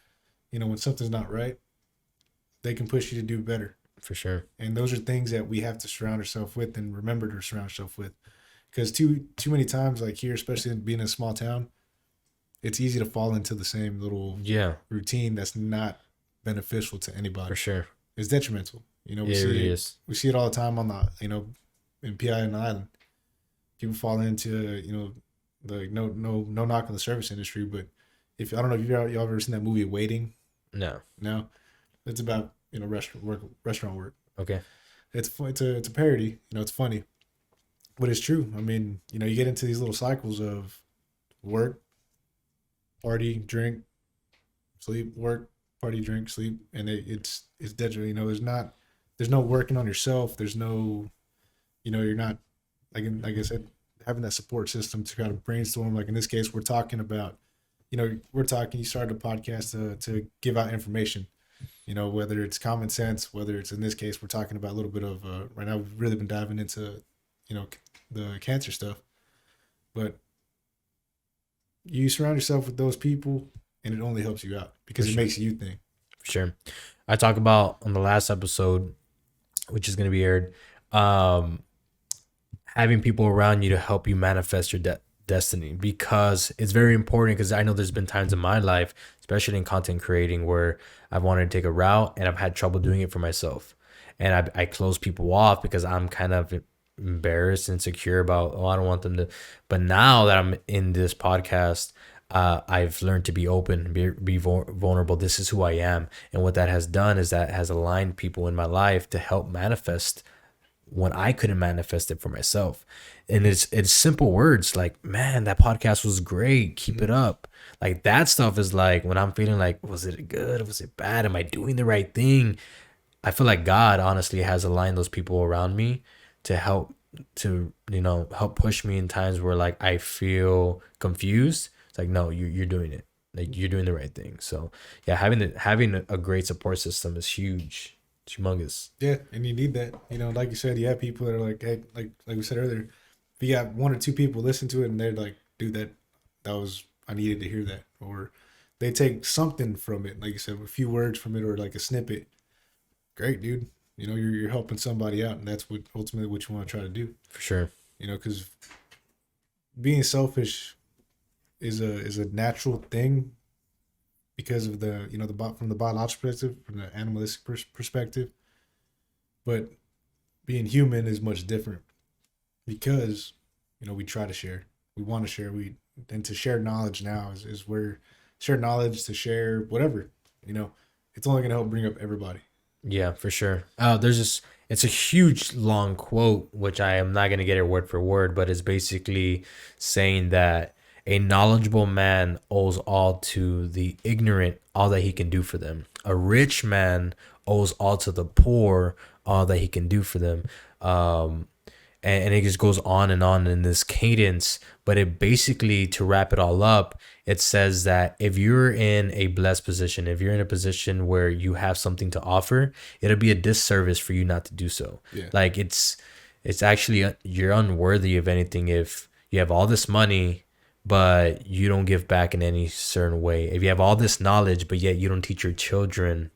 when something's not right, they can push you to do better. For sure. And those are things that we have to surround ourselves with and remember to surround ourselves with. Because too many times, like here, especially being in a small town, it's easy to fall into the same little routine that's not beneficial to anybody. For sure. It's detrimental. It really is. We see it all the time on the, in PI and the island. People fall into, the no knock on the service industry, but if I don't know if y'all ever seen that movie Waiting. No. It's about restaurant work. Okay. It's a parody. It's funny, but it's true. I mean, you get into these little cycles of work, party, drink, sleep, work, party, drink, sleep, and it's dead. There's no working on yourself. There's no, you're not, like I said, having that support system to kind of brainstorm. Like in this case, we're talking about, you started a podcast to give out information, whether it's common sense, whether it's, in this case, we're talking about a little bit of, right now we've really been diving into, the cancer stuff, but you surround yourself with those people and it only helps you out because it makes you think. For sure. I talk about on the last episode, which is going to be aired, having people around you to help you manifest your destiny, because it's very important. Because I know there's been times in my life, especially in content creating, where I've wanted to take a route and I've had trouble doing it for myself, and I close people off because I'm kind of embarrassed, insecure about, I don't want them to. But now that I'm in this podcast, I've learned to be open, be vulnerable. This is who I am, and what that has done is that has aligned people in my life to help manifest when I couldn't manifest it for myself. And it's simple words like, man, that podcast was great, keep it up. Like that stuff is like, when I'm feeling like, was it good, was it bad, am I doing the right thing? I feel like God honestly has aligned those people around me to help push me in times where like I feel confused. It's like, no, you're doing it, like you're doing the right thing. So yeah, having a great support system is huge. It's humongous. Yeah, and you need that. Like you said, you have people that are like, hey, like we said earlier, if you got one or two people listen to it and they're like, dude, I needed to hear that, or they take something from it, like you said, a few words from it, or like a snippet. Great, dude. You're helping somebody out, and that's ultimately what you want to try to do. For sure. Because being selfish is a natural thing because of the from the biological perspective, from the animalistic perspective, but being human is much different because we try to share, we want to share, and to share knowledge now is where share knowledge, to share whatever, it's only going to help bring up everybody. Yeah, for sure. It's a huge long quote, which I am not going to get it word for word, but it's basically saying that a knowledgeable man owes all to the ignorant, all that he can do for them. A rich man owes all to the poor, all that he can do for them. And it just goes on in this cadence. But it basically, to wrap it all up, it says that if you're in a blessed position, if you're in a position where you have something to offer, it'll be a disservice for you not to do so. Yeah. Like it's actually, you're unworthy of anything if you have all this money, but you don't give back in any certain way. If you have all this knowledge, but yet you don't teach your children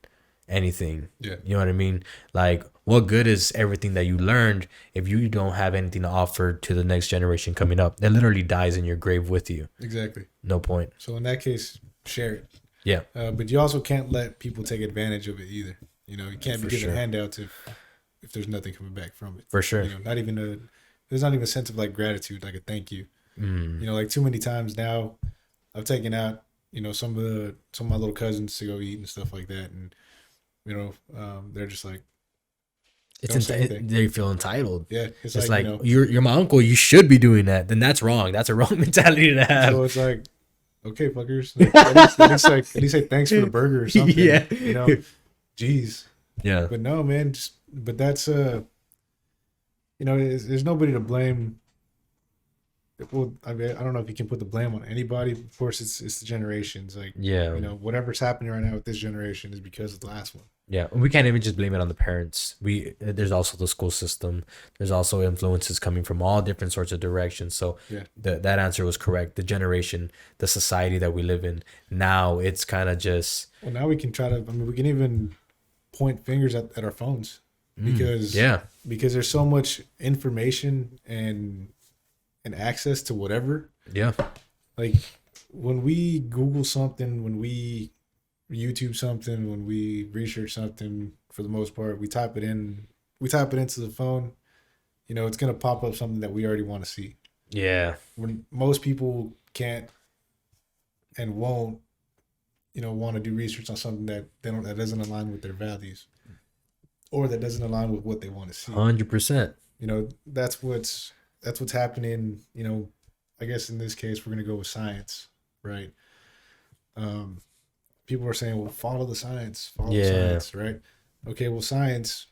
anything. Yeah. You know what I mean? Like, what good is everything that you learned if you don't have anything to offer to the next generation coming up? It literally dies in your grave with you. Exactly. No point. So in that case, share it. Yeah. But you also can't let people take advantage of it either. You can't be giving handouts if there's nothing coming back from it. For sure. There's not even a sense of like gratitude, like a thank you. Like too many times now, I've taken out, some of my little cousins to go eat and stuff like that, and they're just like, It's don't say anything. they feel entitled. Yeah, It's it's like, like, you're my uncle. You should be doing that. Then that's wrong. That's a wrong mentality to have. so it's like, okay, fuckers, like, at least say thanks for the burger or something. Yeah. Jeez. Yeah. But no, man, but that's there's nobody to blame. Well, I mean, I don't know if you can put the blame on anybody. Of course, it's the generations. Like, Yeah. whatever's happening right now with this generation is because of the last one. Yeah, we can't even just blame it on the parents. There's also the school system. There's also influences coming from all different sorts of directions. So Yeah. that answer was correct. The generation, the society that we live in now, it's kind of just Well, now we can we can even point fingers at our phones because there's so much information and access to whatever. Yeah. Like when we Google something, when we YouTube something, when we research something, for the most part, we type it into the phone, it's going to pop up something that we already want to see. Yeah. When most people can't and won't, want to do research on something that that doesn't align with their values or that doesn't align with what they want to see. 100%. That's what's happening. I guess in this case, we're going to go with science, right? People are saying, well, follow the science, the science, right? Okay, well, science,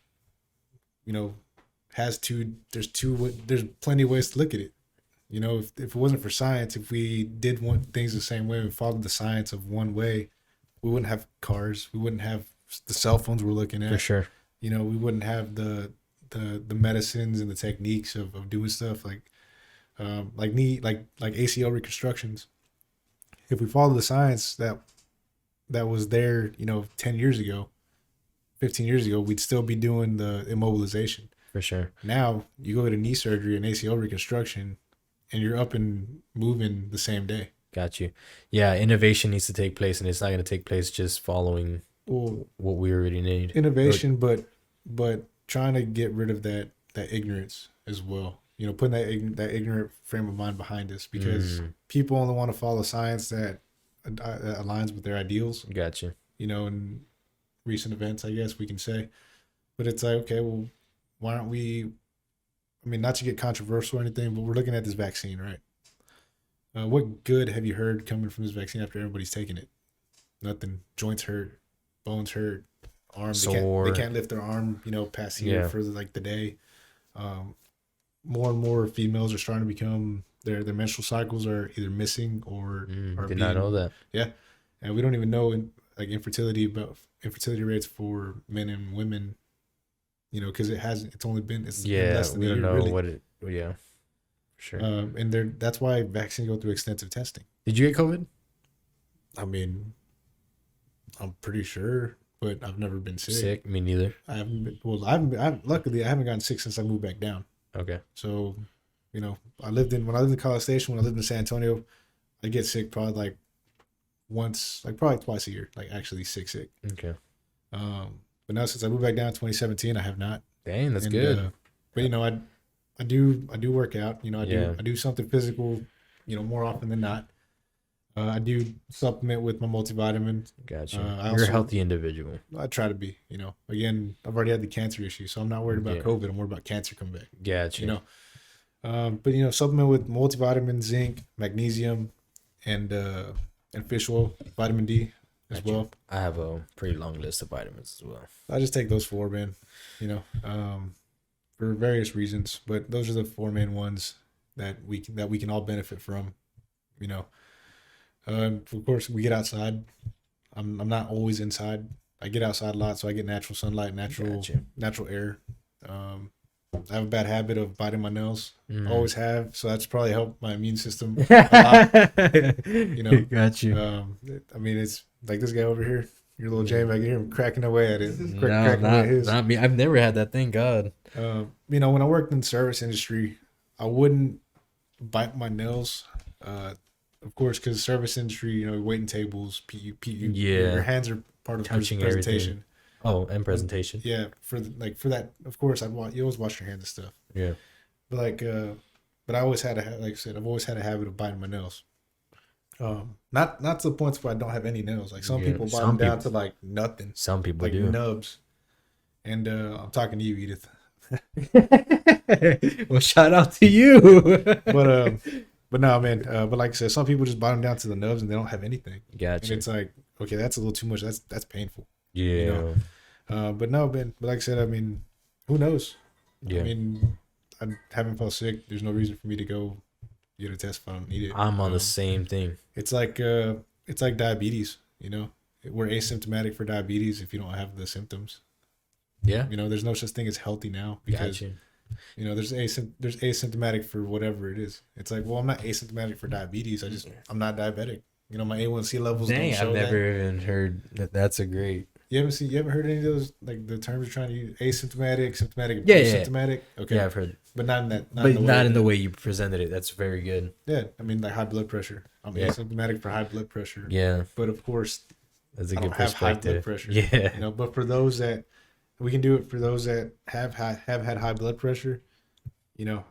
there's plenty of ways to look at it. If it wasn't for science, if we did want things the same way and followed the science of one way, we wouldn't have cars. We wouldn't have the cell phones we're looking at. For sure. We wouldn't have the medicines and the techniques of doing stuff like ACL reconstructions. If we follow the science that was there, 10 years ago, 15 years ago, we'd still be doing the immobilization. For sure. Now you go to knee surgery and ACL reconstruction and you're up and moving the same day. Got you. Yeah, innovation needs to take place, and it's not going to take place just following what we already need. Innovation, but trying to get rid of that ignorance as well. Putting that ignorant frame of mind behind us, because people only want to follow science that aligns with their ideals. Got you. In recent events, I guess we can say. But it's like, okay, well, why aren't we? I mean, not to get controversial or anything, but we're looking at this vaccine, right? What good have you heard coming from this vaccine after everybody's taken it? Nothing. Joints hurt, bones hurt, arms. They can't lift their arm, past here for the day. More and more females are starting to become their menstrual cycles are either missing or did not know that. Yeah, and we don't even know infertility rates for men and women. Because it's only been less than we a don't year, know really. what it. Yeah, sure. And that's why vaccines go through extensive testing. Did you get COVID? I mean, I'm pretty sure, but I've never been sick. Me neither. I haven't been. Well, luckily I haven't gotten sick since I moved back down. Okay. So, when I lived in College Station, when I lived in San Antonio, I'd get sick probably probably twice a year, actually sick. Okay. But now since I moved back down in 2017, I have not. Dang, that's good. But I do work out. I do something physical, more often than not. I do supplement with my multivitamin. Gotcha. You're a healthy individual. I try to be. Again, I've already had the cancer issue, so I'm not worried about COVID. I'm worried about cancer coming back. Gotcha. But supplement with multivitamin, zinc, magnesium, and fish oil, vitamin D as well. I have a pretty long list of vitamins as well. I just take those 4, man. For various reasons, but those are the 4 main ones that we can all benefit from. Of course, we get outside. I'm not always inside. I get outside a lot, so I get natural sunlight, natural air. I have a bad habit of biting my nails. Always have, so that's probably helped my immune system a lot. Got you. I mean, it's like this guy over here. Your little Jamie, I can hear him cracking away at it. Not me. I've never had that. Thank God. When I worked in the service industry, I wouldn't bite my nails. Of course, because service industry, waiting tables, your hands are part of touching presentation. Everything. Oh, and presentation. Yeah, for that, of course, you always wash your hands and stuff. Yeah. But but I always had I've always had a habit of biting my nails. Not to the points where I don't have any nails. Like some Yeah, people some bottom down to people- like nothing, Some people like do. nubs. And I'm talking to you, Edith. Well, shout out to you. But but no, man. But like I said, some people just bottom down to the nubs and they don't have anything. And Gotcha. it's like, okay, that's a little too much. That's painful. Yeah. You know? But no, man. But like I said, I mean, who knows? Yeah. I mean, I haven't felt sick. There's no reason for me to go get a test if I don't need it. I'm on the same thing. It's like diabetes. You know, we're asymptomatic for diabetes if you don't have the symptoms. Yeah. You know, there's no such thing as healthy now because Gotcha. you know there's asymptomatic for whatever it is. It's like, well, I'm not asymptomatic for diabetes. I'm not diabetic. You know, my A1C levels Dang, don't show I've never that. even heard that. That's a great. You haven't heard any of those, like the terms you're trying to use, asymptomatic, symptomatic, Yeah, asymptomatic. Okay, Yeah, I've heard, but not in that. but not in the way you presented it. That's very good. Yeah, I mean like high blood pressure. I'm Yeah. asymptomatic for high blood pressure. Yeah, But of course, that's a I good don't have high blood perspective. pressure. Yeah. You know, but for those that we can do it for those that have had high blood pressure, you know,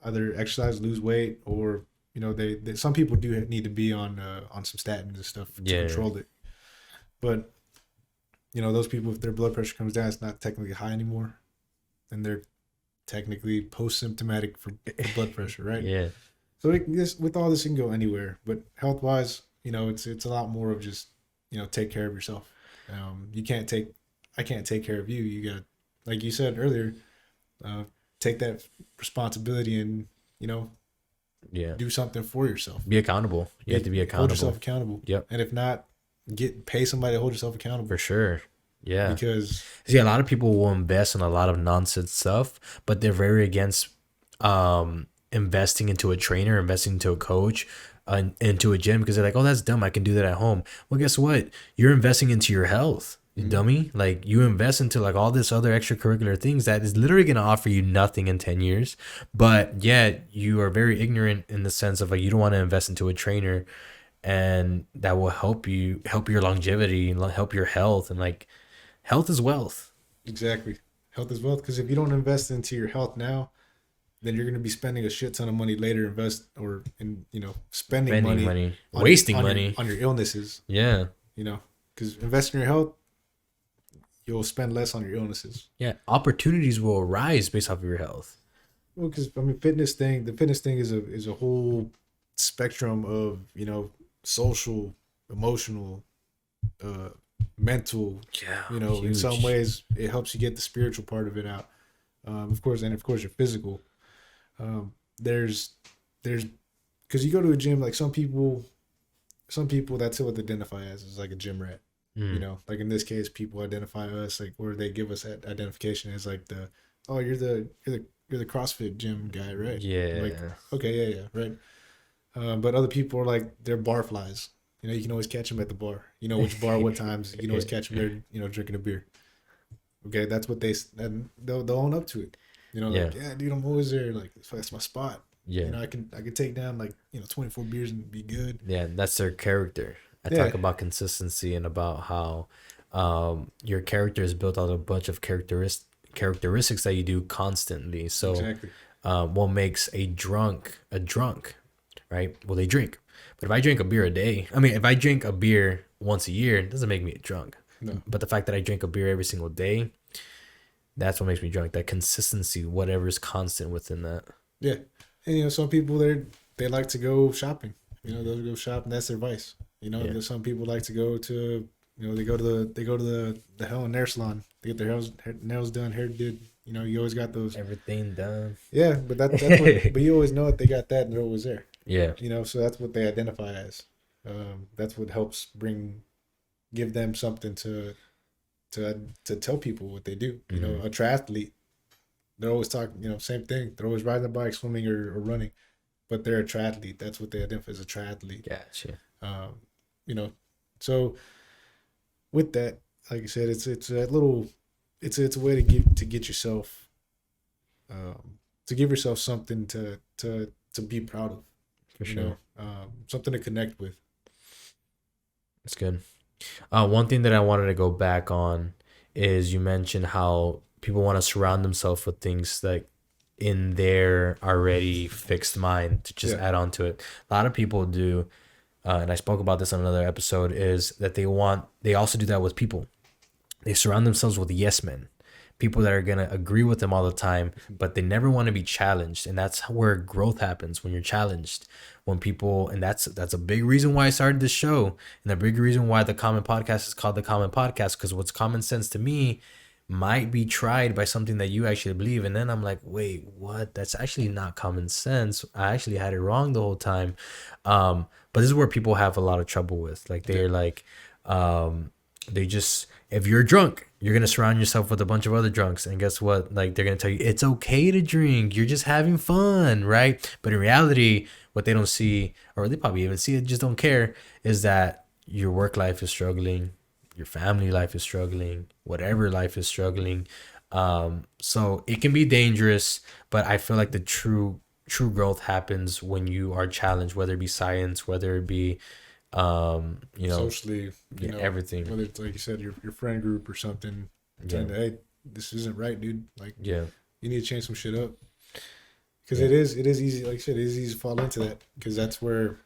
either exercise, lose weight, or you know, they some people do need to be on some statins and stuff to Yeah. control it. But you know, those people, if their blood pressure comes down, it's not technically high anymore, and they're technically post-symptomatic for blood pressure, right? Yeah. So with all this, it can go anywhere. But health-wise, you know, it's a lot more of just, you know, take care of yourself. I can't take care of you. You got, like you said earlier, take that responsibility and, you know, Yeah. do something for yourself. Be accountable. You have to be Hold accountable. yourself accountable. Yep. And if not, pay somebody to hold yourself accountable. For sure. Yeah. Because See, a lot of people will invest in a lot of nonsense stuff, but they're very against investing into a trainer, investing into a coach, into a gym, because they're like, oh, that's dumb. I can do that at home. Well, guess what? You're investing into your health, you dummy. Like, you invest into like all this other extracurricular things that is literally going to offer you nothing in 10 years. But yet you are very ignorant in the sense of like, you don't want to invest into a trainer, and that will help your longevity, and help your health. And like, health is wealth. exactly, health is wealth. Because if you don't invest into your health now, then you're going to be spending a shit ton of money later, spending money, Wasting money. on your illnesses. Yeah. You know, because invest in your health, you'll spend less on your illnesses. Yeah. Opportunities will arise based off of your health. Well, because I mean, the fitness thing is a whole spectrum of, you know, social, emotional, mental. Yeah. You know, in huge. some ways, it helps you get the spiritual part of it out. Of course, your physical. There's because you go to a gym, like some people that's what they identify as is like a gym rat. You know, like in this case, people identify us like, or they give us that identification as like you're the CrossFit gym guy, right? Yeah. Like, okay, yeah, right. But other people are like, they're bar flies. You know, you can always catch them at the bar. You know which bar, what times. You can always catch them there, you know, drinking a beer. Okay, that's what they'll own up to it. You know, like, yeah, dude, I'm always there. Like, that's my spot. Yeah. You know, I can take down like, you know, 24 beers and be good. Yeah. That's their character. I talk about consistency and about how your character is built out of a bunch of characteristics that you do constantly. So Exactly. What makes a drunk, right? Well, they drink. But if I drink a beer if I drink a beer once a year, it doesn't make me a drunk. No. But the fact that I drink a beer every single day, that's what makes me drunk. That consistency, whatever's constant within that. Yeah. And, you know, some people, they like to go shopping. You know, they'll go shop and that's their vice. You know, there's some people like to go to, you know, they go to the hell in nail salon. They get their nails done, hair did. You know, you always got those. Everything done. Yeah, but that's what, but you always know that they got that and they're always there. Yeah. You know, so that's what they identify as. That's what helps give them something to tell people what they do. You know, a triathlete, they're always talking, you know, same thing. They're always riding a bike, swimming or running, but they're a triathlete. That's what they identify as, a triathlete. Gotcha. You know, so with that, like I said, it's a little, it's a way to get yourself, to give yourself something to be proud of. For sure. You know, something to connect with. That's good. One thing that I wanted to go back on is you mentioned how people want to surround themselves with things like in their already fixed mind to just add on to it. A lot of people do and I spoke about this on another episode, is that they also do that with people. They surround themselves with yes men, people that are going to agree with them all the time, but they never want to be challenged. And that's where growth happens, when you're challenged, when people, and that's a big reason why I started this show. And a big reason why the Common Podcast is called the Common Podcast, because what's common sense to me might be tried by something that you actually believe. And then I'm like, wait, what? That's actually not common sense. I actually had it wrong the whole time. But this is where people have a lot of trouble with, like, they're like, they just, if you're drunk, you're going to surround yourself with a bunch of other drunks. And guess what? Like, they're going to tell you it's okay to drink. You're just having fun, right? But in reality, what they don't see, or they probably even see it, just don't care, is that your work life is struggling, your family life is struggling, whatever life is struggling. So it can be dangerous, but I feel like the true growth happens when you are challenged, whether it be science, whether it be socially, everything, whether it's like you said, your friend group or something, saying, hey, this isn't right, dude. Like, you need to change some shit up, because it is easy, like I said, it is easy to fall into that, because that's where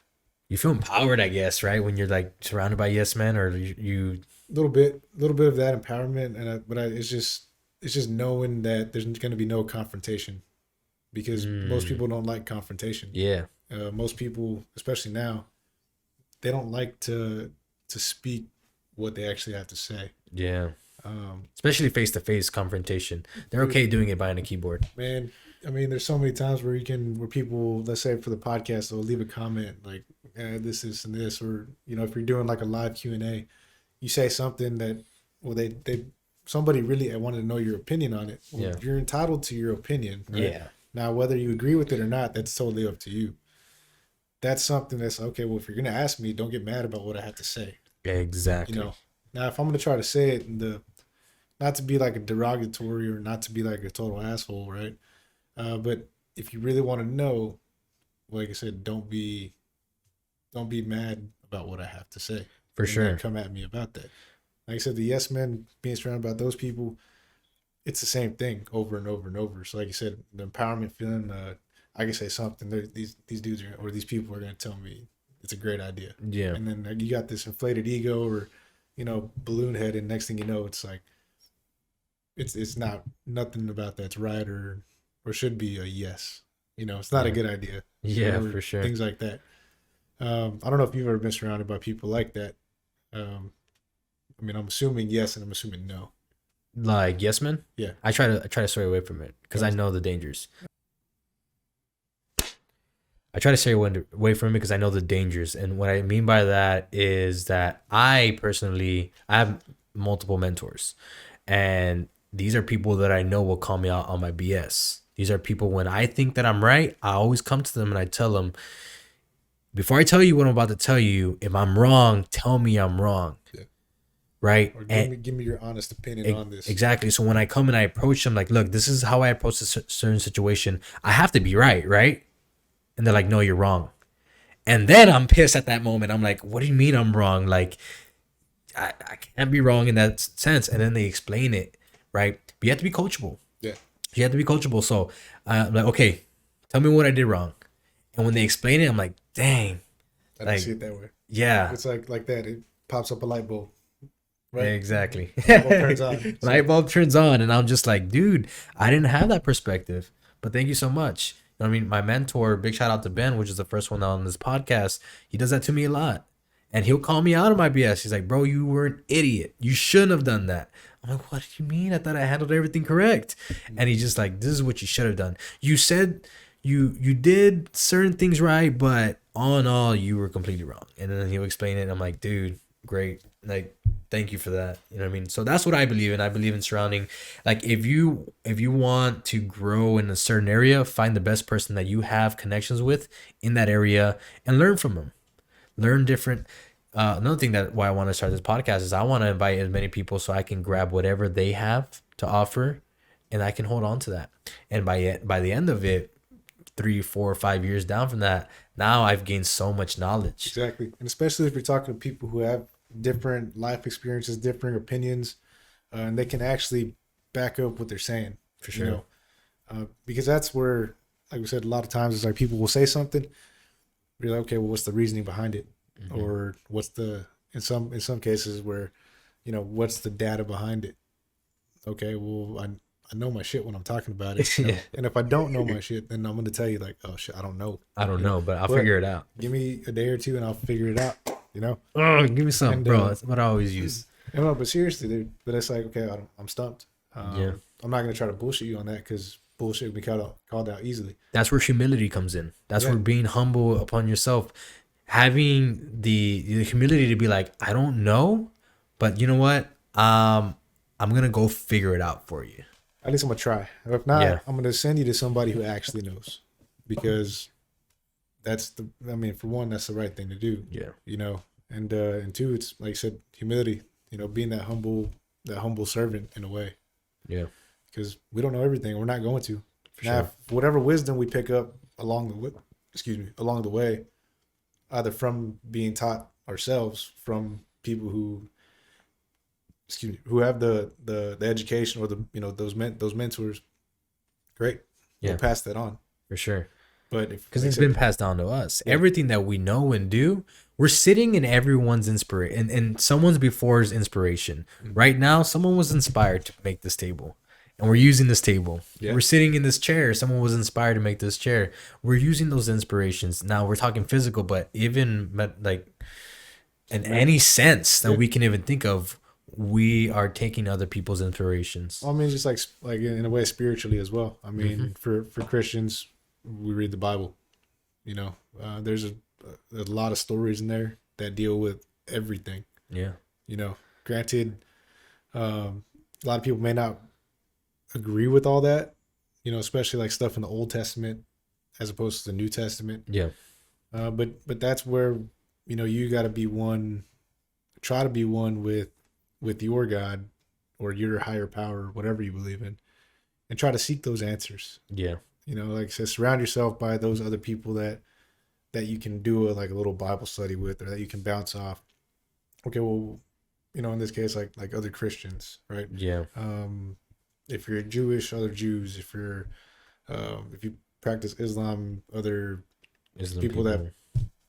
you feel empowered, I guess, right? When you're like surrounded by yes men, or you a little bit of that empowerment, and it's just knowing that there's going to be no confrontation, because most people don't like confrontation. Most people, especially now, they don't like to speak what they actually have to say. Especially face-to-face confrontation. They're okay doing it behind a keyboard. Man, I mean, there's so many times where people, let's say for the podcast, they'll leave a comment like, this, and this, or, if you're doing like a live Q&A, you say something that, well, somebody really wanted to know your opinion on it. Well, you're entitled to your opinion, right? Now, whether you agree with it or not, that's totally up to you. That's something that's okay. Well, if you're gonna ask me, don't get mad about what I have to say. Exactly. Now if I'm gonna try to say it not to be like a derogatory or not to be like a total asshole, right? But if you really want to know, like I said, don't be mad about what I have to say. For sure. Come at me about that. Like I said, the yes men, being surrounded by those people, it's the same thing over and over and over. So like you said, the empowerment feeling. I can say something. These dudes or these people are going to tell me it's a great idea. And then you got this inflated ego or, balloon head, and next thing you know, it's like, it's not, nothing about that's right or should be a yes. It's not a good idea. For sure. Things like that. I don't know if you've ever been surrounded by people like that. I mean, I'm assuming yes, and I'm assuming no. Like yes men? Yeah. I try to stay away from it because I know the dangers. I try to stay away from it because I know the dangers. And what I mean by that is that I have multiple mentors. And these are people that I know will call me out on my BS. These are people, when I think that I'm right, I always come to them and I tell them, before I tell you what I'm about to tell you, if I'm wrong, tell me I'm wrong. Right? Or give me your honest opinion on this. Exactly. So when I come and I approach them, like, look, this is how I approach a certain situation. I have to be right? And they're like, no, you're wrong. And then I'm pissed at that moment. I'm like, what do you mean I'm wrong? Like, I can't be wrong in that sense. And then they explain it, right? But you have to be coachable. You have to be coachable. So I'm like, okay, tell me what I did wrong. And when they explain it, I'm like, dang. I didn't see it that way. Yeah. It's like that. It pops up a light bulb. Right? Exactly. Light bulb turns on. Light bulb turns on. And I'm just like, dude, I didn't have that perspective. But thank you so much. I mean, my mentor, big shout out to Ben, which is the first one on this podcast. He does that to me a lot. And he'll call me out on my BS. He's like, bro, you were an idiot. You shouldn't have done that. I'm like, what do you mean? I thought I handled everything correct. And he's just like, this is what you should have done. You said you did certain things right, but all in all, you were completely wrong. And then he'll explain it. And I'm like, dude, great. Like, thank you for that. You know what I mean? So that's what I believe in. I believe in surrounding, like, if you want to grow in a certain area, find the best person that you have connections with in that area and learn from them. Learn different. Another thing that why I want to start this podcast is I want to invite as many people so I can grab whatever they have to offer and I can hold on to that. And by the end of it, 3, 4, 5 years down from that, now I've gained so much knowledge. Exactly. And especially if you're talking to people who have different life experiences, different opinions, and they can actually back up what they're saying. For sure. Because that's where, like we said, a lot of times it's like people will say something, you're like, okay, well, what's the reasoning behind it? or what's the in some cases where, what's the data behind it? Okay, well, I know my shit when I'm talking about it, Yeah. and if I don't know my shit, then I'm gonna tell you like, oh shit, I don't know. I don't You know? know, but I'll But figure it out. Give me a day or two, and I'll figure it out. Oh, give me some, And, bro. That's what I always use. No, but seriously, dude. But it's like, okay, I'm stumped. Yeah. I'm not gonna try to bullshit you on that because bullshit will be called out easily. That's where humility comes in. That's Yeah. where being humble upon yourself, having the humility to be like, I don't know, but you know what? I'm gonna go figure it out for you. At least I'm gonna try. If not, Yeah. I'm gonna send you to somebody who actually knows, because for one, that's the right thing to do. Yeah. And two, it's like I said, humility. Being that humble servant in a way, Yeah. because we don't know everything. We're not going to. For Now, sure. if whatever wisdom we pick up along the way, either from being taught ourselves from people who have the education or those mentors, great. Yeah. We'll pass that on. For sure. But if Because like I it's said, been passed down to us. Yeah. Everything that we know and do, we're sitting in everyone's inspiration and someone's before's inspiration. Right now, someone was inspired to make this table. And we're using this table. Yeah. We're sitting in this chair. Someone was inspired to make this chair. We're using those inspirations. Now we're talking physical, but even like in any sense that we can even think of, we are taking other people's inspirations. I mean, just like in a way spiritually as well. I mean, for Christians, we read the Bible. There's a lot of stories in there that deal with everything. Yeah. Granted, a lot of people may not agree with all that. Especially like stuff in the Old Testament as opposed to the New Testament. Yeah. But that's where you got to be one. Try to be one with your God or your higher power, whatever you believe in, and try to seek those answers. Yeah. Like I said, surround yourself by those other people that you can do a little Bible study with, or that you can bounce off. Okay, well, in this case, like other Christians, right? Yeah. If you're Jewish, other Jews. If you practice Islam, other Islam people that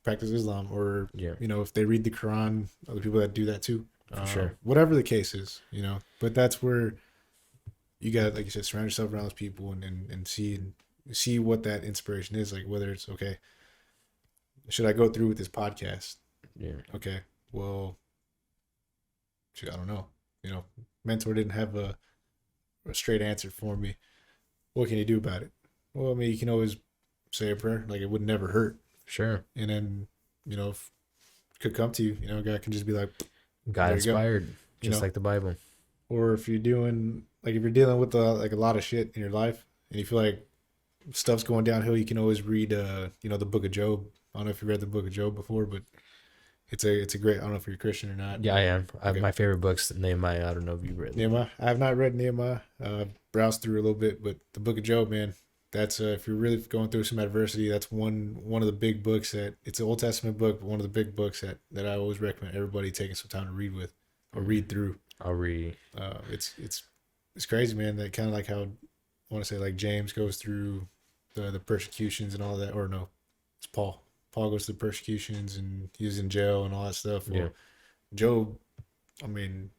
practice Islam, or Yeah. if they read the Quran, other people that do that too. For sure. Whatever the case is, But that's where you got, like you said, surround yourself around those people and see what that inspiration is. Like whether it's okay, should I go through with this podcast? Yeah. Okay, well, shit, I don't know. Mentor didn't have a straight answer for me. What can you do about it? Well, I mean, you can always say a prayer. Like, it would never hurt. Sure. And then, if it could come to you, God can just be like, God there you go. inspired, just like the Bible. Or if you're dealing with a lot of shit in your life and you feel like stuff's going downhill, you can always read, the book of Job. I don't know if you read the book of Job before, but it's a great, I don't know if you're a Christian or not. Yeah, I am. Okay. My favorite book's Nehemiah. I don't know if you've read it. Nehemiah. I have not read Nehemiah. Browsed through a little bit, but the book of Job, man, that's if you're really going through some adversity, that's one of the big books it's an Old Testament book, but one of the big books that I always recommend everybody taking some time to read through. I'll read. It's crazy, man. That kind of like how I want to say like James goes through the persecutions and all that, or no, it's Paul. Paul goes through persecutions and he was in jail and all that stuff. Well, Yeah. Job, I mean,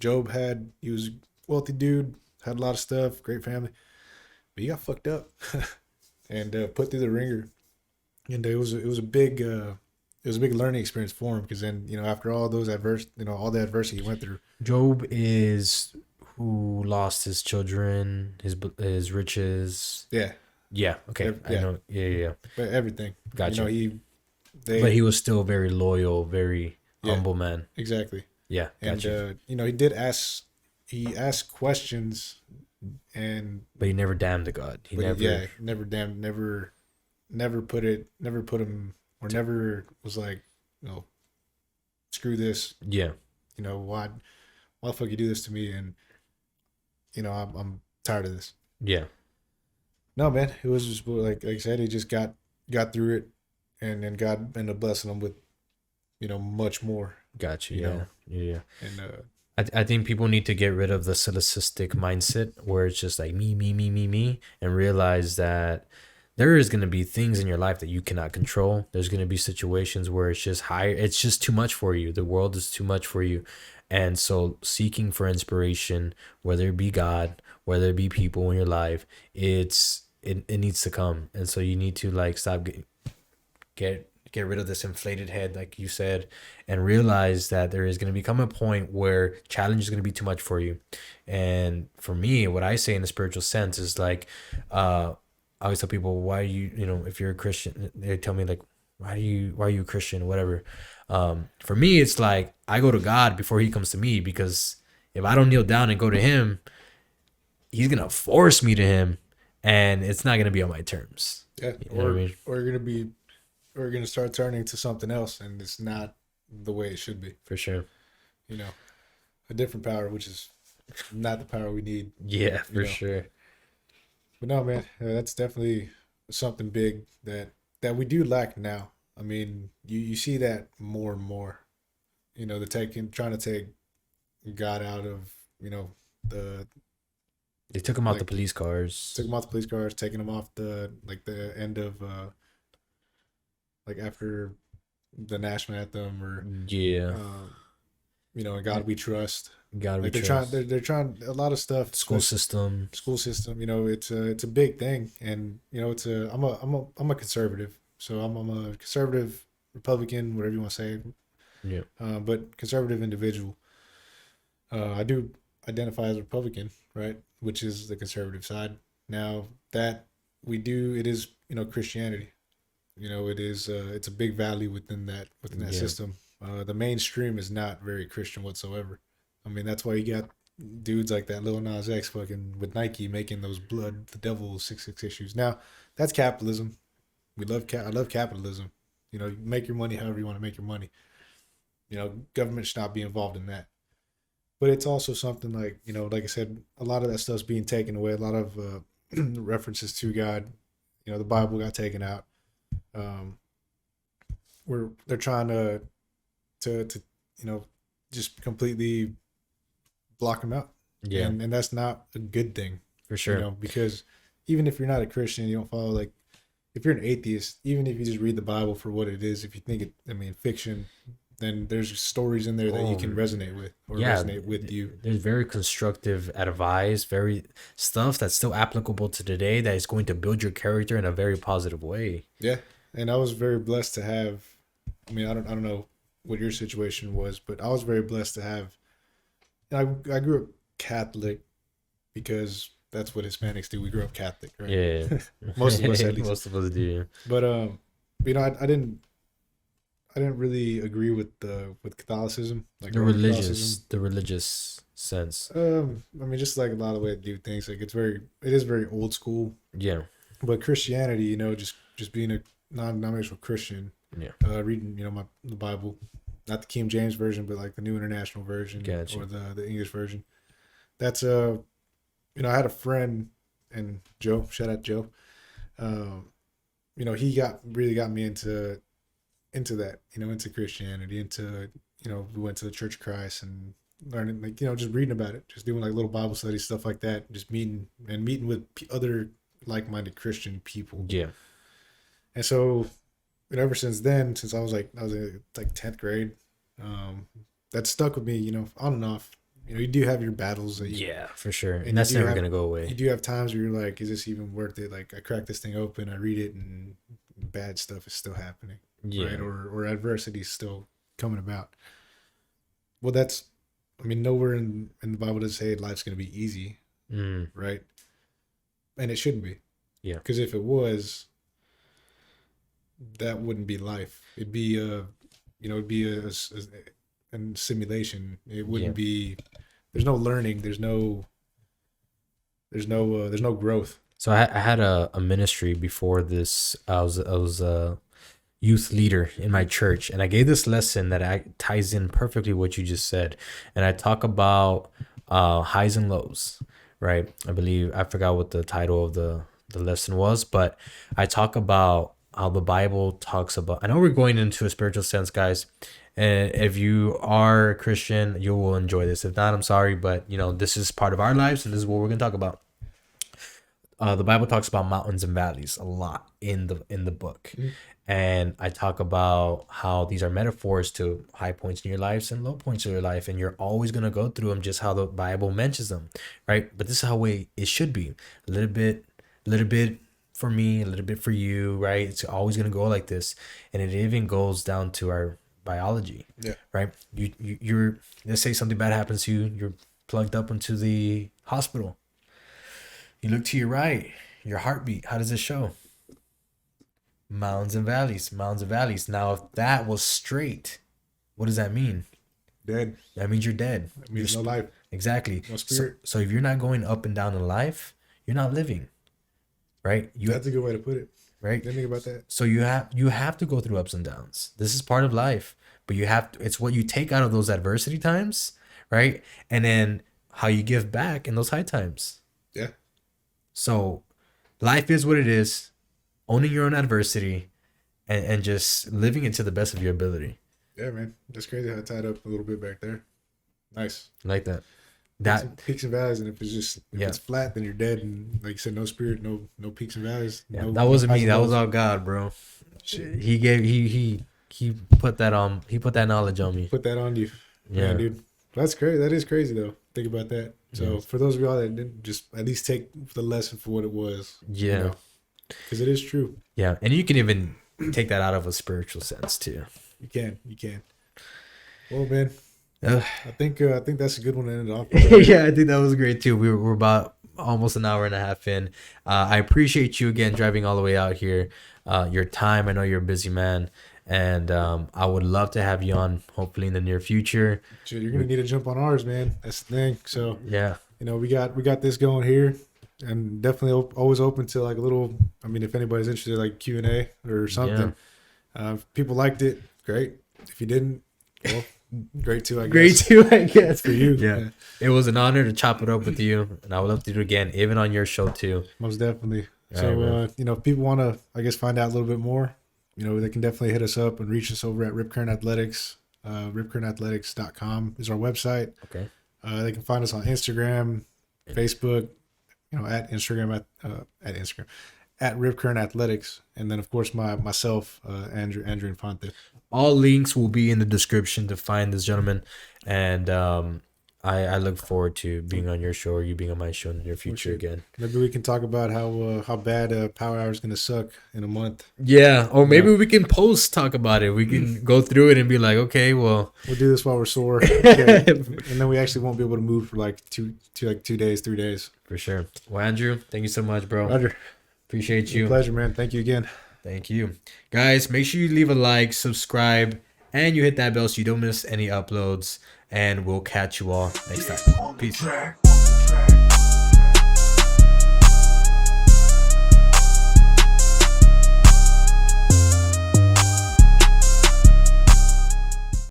he was a wealthy dude, had a lot of stuff, great family, but he got fucked up and put through the ringer. And it was a big learning experience for him, because then after all those all the adversity he went through. Job is who lost his children, his riches. Yeah, Yeah. Okay. Yeah. I know. Yeah. but everything. Gotcha. But he was still very loyal, very humble man. exactly. Yeah. And Gotcha. he asked questions, and But he never damned the God. He never. never put him, or never was like, screw this, Yeah. why the fuck you do this to me, and I'm tired of this. Yeah. No, man, it was just like I said, he just got through it, and then God ended up blessing him with much more. Gotcha. You Yeah. know. Yeah. And I think people need to get rid of the solipsistic mindset where it's just like me, and realize that there is going to be things in your life that you cannot control. There's going to be situations where it's just higher. It's just too much for you. The world is too much for you. And so seeking for inspiration, whether it be God, whether it be people in your life, it needs to come. And so you need to like stop get rid of this inflated head, like you said, and realize that there is going to become a point where challenge is going to be too much for you. And for me, what I say in the spiritual sense is like, I always tell people, why are you, if you're a Christian, they tell me like, why are you a Christian, whatever. For me, it's like I go to God before he comes to me, because if I don't kneel down and go to him, he's going to force me to him, and it's not going to be on my terms. Yeah. You know what I mean? Or you're going to start turning to something else, and it's not the way it should be. For sure. A different power, which is not the power we need. Yeah, for sure. But no, man, that's definitely something big that we do lack now. I mean, you see that more and more. Trying to take God out of, the. They took him out the police cars. Took him off the police cars, taking him off the end of after the national anthem, or yeah, in God we trust. God we they're trust. They're trying a lot of stuff. School system. It's a big thing, and I'm a conservative, so I'm a conservative Republican, whatever you want to say. Yeah. But conservative individual. I do identify as a Republican, right, which is the conservative side. Now that it is Christianity. It is it's a big value within that system. The mainstream is not very Christian whatsoever. I mean, that's why you got dudes like that Lil Nas X fucking with Nike making those blood the devil 666 issues. Now that's capitalism. I love capitalism. You make your money however you want to make your money. Government should not be involved in that. But it's also something like, like I said, a lot of that stuff's being taken away. A lot of references to God. The Bible got taken out. Where they're trying to just completely block them out. Yeah. And that's not a good thing. For sure. Because even if you're not a Christian, you don't follow, like, if you're an atheist, even if you just read the Bible for what it is, if you think fiction, then there's stories in there that you can resonate with, or resonate with you. There's very constructive advice, very stuff that's still applicable to today, that is going to build your character in a very positive way. Yeah. And I was very blessed to have, I don't know what your situation was, but I was very blessed to have, I grew up Catholic because that's what Hispanics do. We grew up Catholic, right? Yeah. Most of us, at least. Most of us do. But I didn't really agree with Catholicism, like the religious sense. Just like a lot of way to do things. Like it is very old school. Yeah. But Christianity, just being a non-denominational Christian. Yeah. Reading, the Bible, not the King James version, but like the New International Version. Gotcha. Or the English version. That's I had a friend, and Joe, shout out Joe. He really got me into that, into Christianity, we went to the Church of Christ and learning, just reading about it, just doing like little Bible studies, stuff like that, just meeting with other like-minded Christian people. Yeah. And so, ever since then, since I was in like 10th grade, that stuck with me, on and off. You do have your battles. Yeah, for sure. And that's never going to go away. You do have times where you're like, is this even worth it? Like, I crack this thing open, I read it, and bad stuff is still happening. Yeah. Right? Or adversity is still coming about. Well, that's, nowhere in the Bible does say life's going to be easy. Right? And it shouldn't be. Yeah. Because if it was, that wouldn't be life. It'd be a simulation. It wouldn't be. There's no learning. There's no growth. So I had a ministry before this. I was a youth leader in my church, and I gave this lesson that ties in perfectly what you just said. And I talk about highs and lows, right? I forgot what the title of the lesson was, but I talk about how the Bible talks about. I know we're going into a spiritual sense, guys. And if you are a Christian, you will enjoy this. If not, I'm sorry, but this is part of our lives, and this is what we're going to talk about. the Bible talks about mountains and valleys a lot in the book. And I talk about how these are metaphors to high points in your lives and low points in your life, and you're always going to go through them just how the Bible mentions them, right? But this is how it should be. A little bit for me, a little bit for you, right? It's always going to go like this. And it even goes down to our biology, right? You're, let's say something bad happens to you, you're plugged up into the hospital. You look to your right, your heartbeat, how does it show? Mountains and valleys, mountains and valleys. Now, if that was straight, what does that mean? Dead. That means you're dead. That means no life. Exactly. No spirit. So if you're not going up and down in life, you're not living, right? That's a good way to put it. Right. Didn't think about that. So you have to go through ups and downs. This is part of life, but you have to, it's what you take out of those adversity times, right? And then how you give back in those high times. Yeah. So life is what it is. Owning your own adversity and just living it to the best of your ability. Yeah, man. That's crazy how it tied up a little bit back there. Nice. Like that. Peaks and valleys, and if it's flat, then you're dead. And like you said, no spirit, no peaks and valleys. Yeah, no, that wasn't me. That no was all God, bro. Shit. He put that on. He put that knowledge on me. Put that on you. Yeah, man, dude. That's crazy. That is crazy though. Think about that. So for those of y'all that didn't, just at least take the lesson for what it was. Yeah. Because it is true. Yeah, and you can even take that out of a spiritual sense too. You can. Well, man, Uh, I think that's a good one to end it off with. yeah, I think that was great too. We're about almost an hour and a half in. I appreciate you again driving all the way out here. Your time. I know you're a busy man, and I would love to have you on. Hopefully in the near future. Shit, you're gonna need to jump on ours, man. That's the thing. So Yeah. we got this going here, and definitely always open to like a little. I mean, if anybody's interested, like Q&A or something. If people liked it, great. If you didn't, well, great too. I guess. Great too, I guess. For you. Yeah. It was an honor to chop it up with you, and I would love to do it again, even on your show too. Most definitely. All So, right, if people want to, I guess, find out a little bit more, they can definitely hit us up and reach us over at Rip Current Athletics. Ripcurrentathletics.com is our website. Okay. They can find us on Instagram, Facebook, at Instagram, at Instagram, at Rip Current Athletics. And then, of course, myself, Andrew Infante. All links will be in the description to find this gentleman, and I look forward to being on your show or you being on my show in the near future again. Maybe we can talk about how bad Power Hour is going to suck in a month. Yeah, or maybe we can talk about it. We can go through it and be like, okay, well, we'll do this while we're sore, okay. And then we actually won't be able to move for like 2 days, 3 days. For sure. Well, Andrew, thank you so much, bro. Roger. Appreciate you. Pleasure, man. Thank you again. Thank you. Guys, make sure you leave a like, subscribe, and you hit that bell so you don't miss any uploads. And we'll catch you all next time. On the Peace. track.